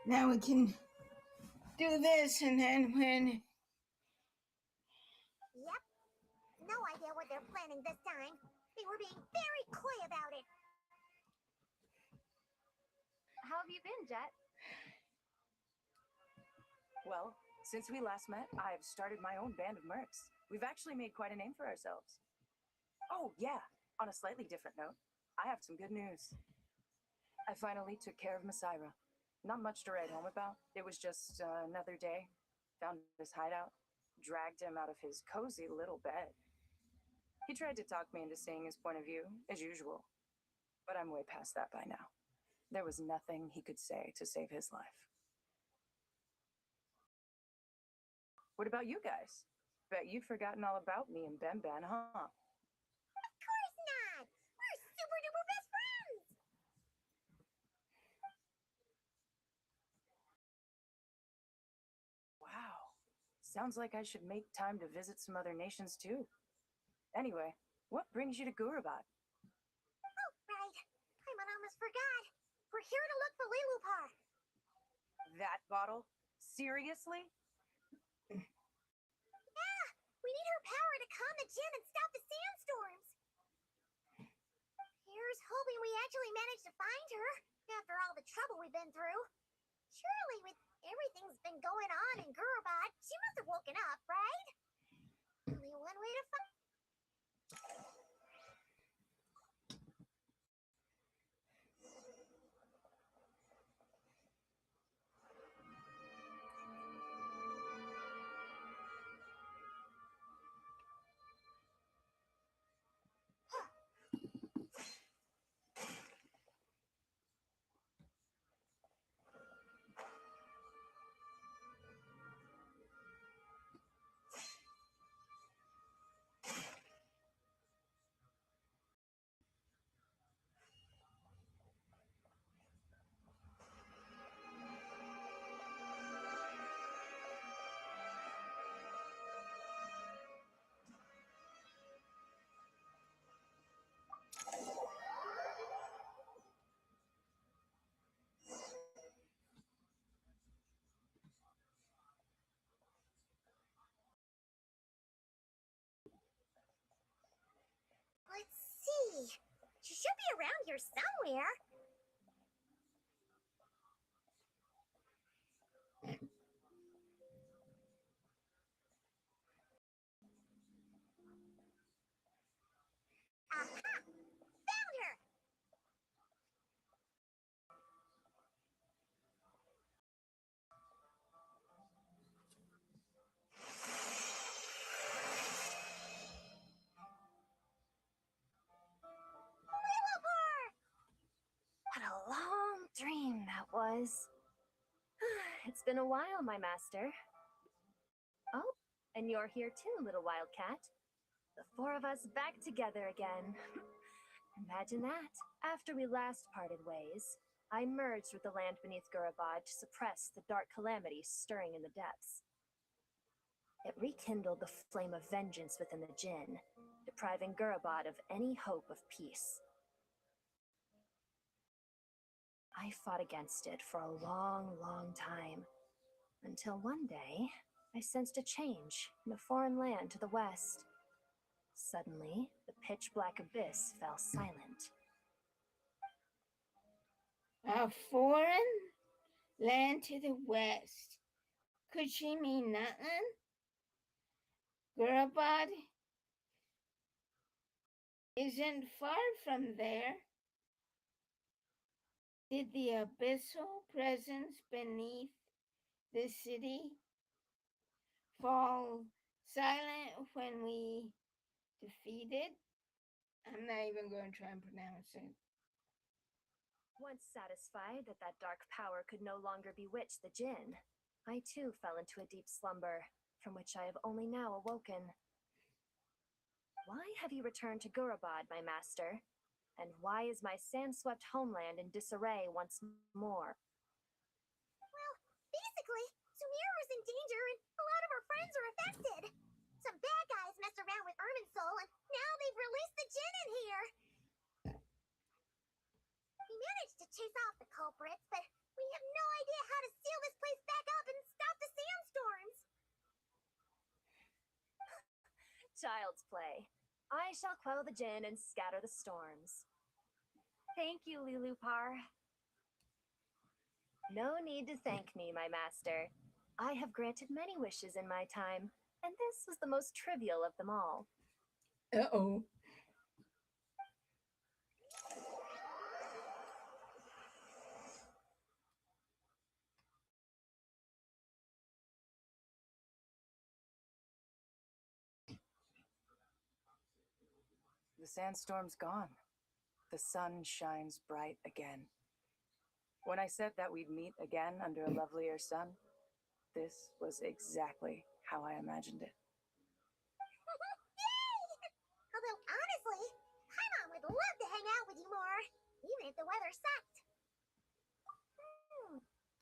Now we can do this, and then when... Yep. No idea what they're planning this time. They were being very coy about it. How have you been, Jet? Well, since we last met, I've started my own band of mercs. We've actually made quite a name for ourselves. Oh, yeah. On a slightly different note, I have some good news. I finally took care of Masaira. Not much to write home about. It was just another day. Found his hideout. Dragged him out of his cozy little bed. He tried to talk me into seeing his point of view, as usual. But I'm way past that by now. There was nothing he could say to save his life. What about you guys? Bet you've forgotten all about me and Ben, huh? Of course not! We're super duper best friends! Wow. Sounds like I should make time to visit some other nations too. Anyway, what brings you to Gurabad? Oh, right. I almost forgot. We're here to look for Lilupar. That bottle? Seriously? Yeah, we need her power to calm the Jinn and stop the sandstorms. Here's hoping we actually manage to find her after all the trouble we've been through. Surely, with everything's been going on in Gurabad, she must have woken up, right? Only one way to find. Let's see. She should be around here somewhere. Aha! Found her! Lilupar! What a long dream that was. It's been a while, my master. Oh, and you're here too, little wildcat. The four of us back together again. Imagine that. After we last parted ways, I merged with the land beneath Gurabad to suppress the dark calamities stirring in the depths. It rekindled the flame of vengeance within the Jinn, depriving Gurabad of any hope of peace. I fought against it for a long, long time, until one day I sensed a change in a foreign land to the west. Suddenly, the pitch-black abyss fell silent. A foreign land to the west. Could she mean nothing? Gurabad isn't far from there. Did the abyssal presence beneath the city fall silent when we defeated? I'm not even going to try and pronounce it. Once satisfied that that dark power could no longer bewitch the Jinn, I too fell into a deep slumber, from which I have only now awoken. Why have you returned to Gurabad, my master? And why is my sand-swept homeland in disarray once more? Well, basically, Sumeru's in danger and a lot of our friends are affected. Some bad guys messed around with Irminsul and now they've released the Jinn in here. chase off the culprits, but we have no idea how to seal this place back up and stop the sandstorms. Child's play. I shall quell the gin and scatter the storms. Thank you, Lulupar. No need to thank me, my master. I have granted many wishes in my time, and this was the most trivial of them all. Uh-oh. The sandstorm's gone. The sun shines bright again. When I said that we'd meet again under a lovelier sun, this was exactly how I imagined it. Yay! Although, honestly, Paimon would love to hang out with you more, even if the weather sucked.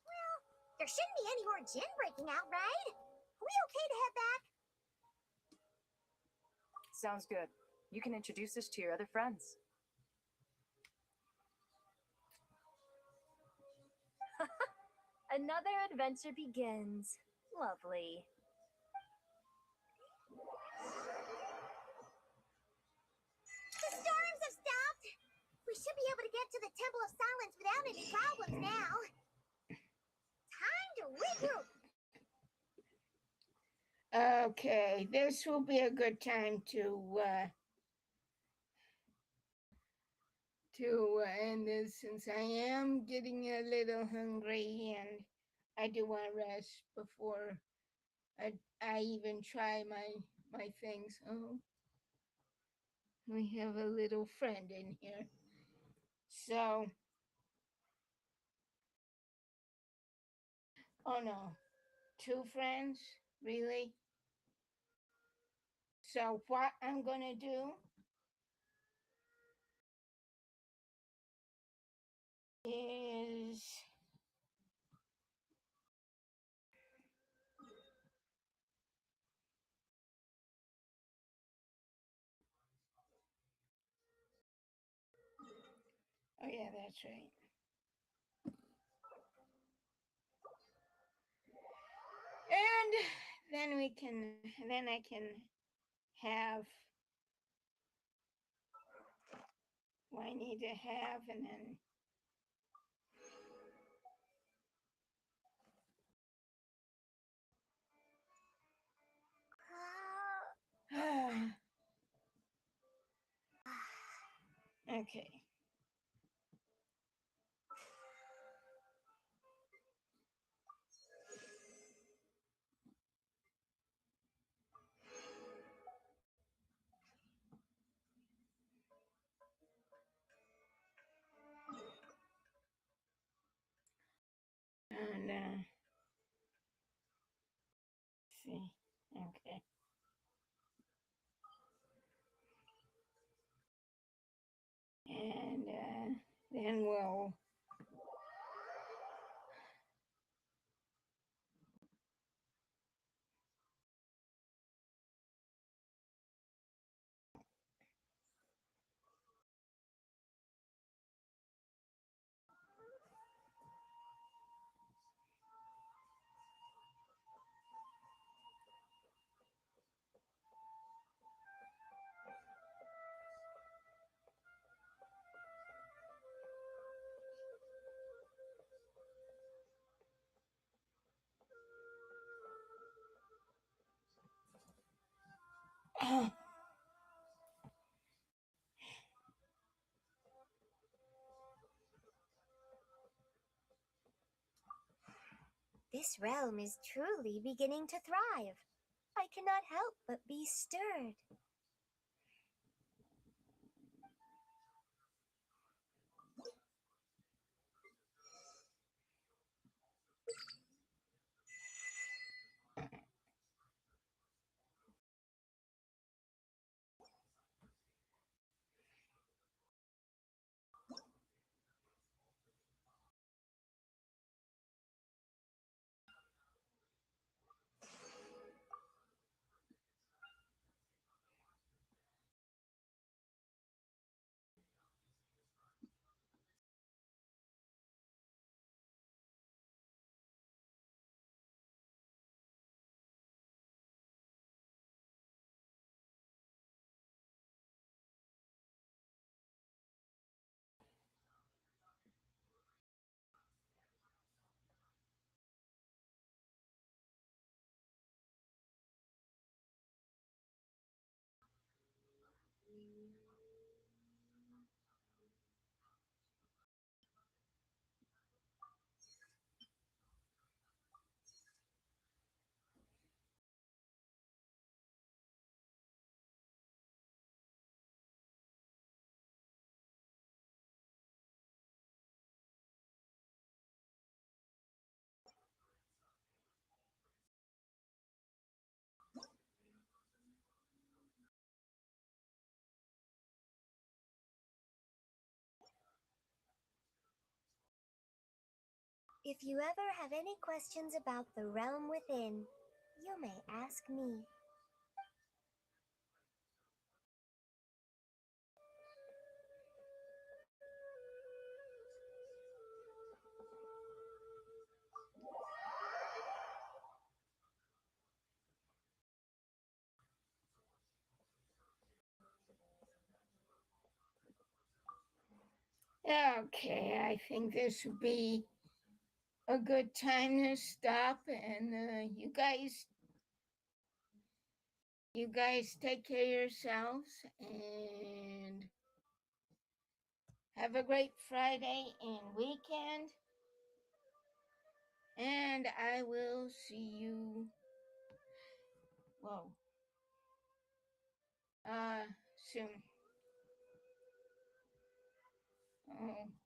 Well, there shouldn't be any more gin breaking out, right? Are we okay to head back? Sounds good. You can introduce us to your other friends. Another adventure begins. Lovely. The storms have stopped. We should be able to get to the Temple of Silence without any problems now. Time to regroup. Okay, this will be a good time to end this, since I am getting a little hungry and I do want to rest before I even try my things. Oh, we have a little friend in here. So, oh no, 2 friends? Really? So what I'm gonna do is oh yeah, that's right. And then I can have what I need to have, and then okay. And see, okay. And then we'll This realm is truly beginning to thrive. I cannot help but be stirred. If you ever have any questions about the realm within, you may ask me. Okay, I think this would be a good time to stop, and you guys take care of yourselves and have a great Friday and weekend. And I will see you, soon. Oh.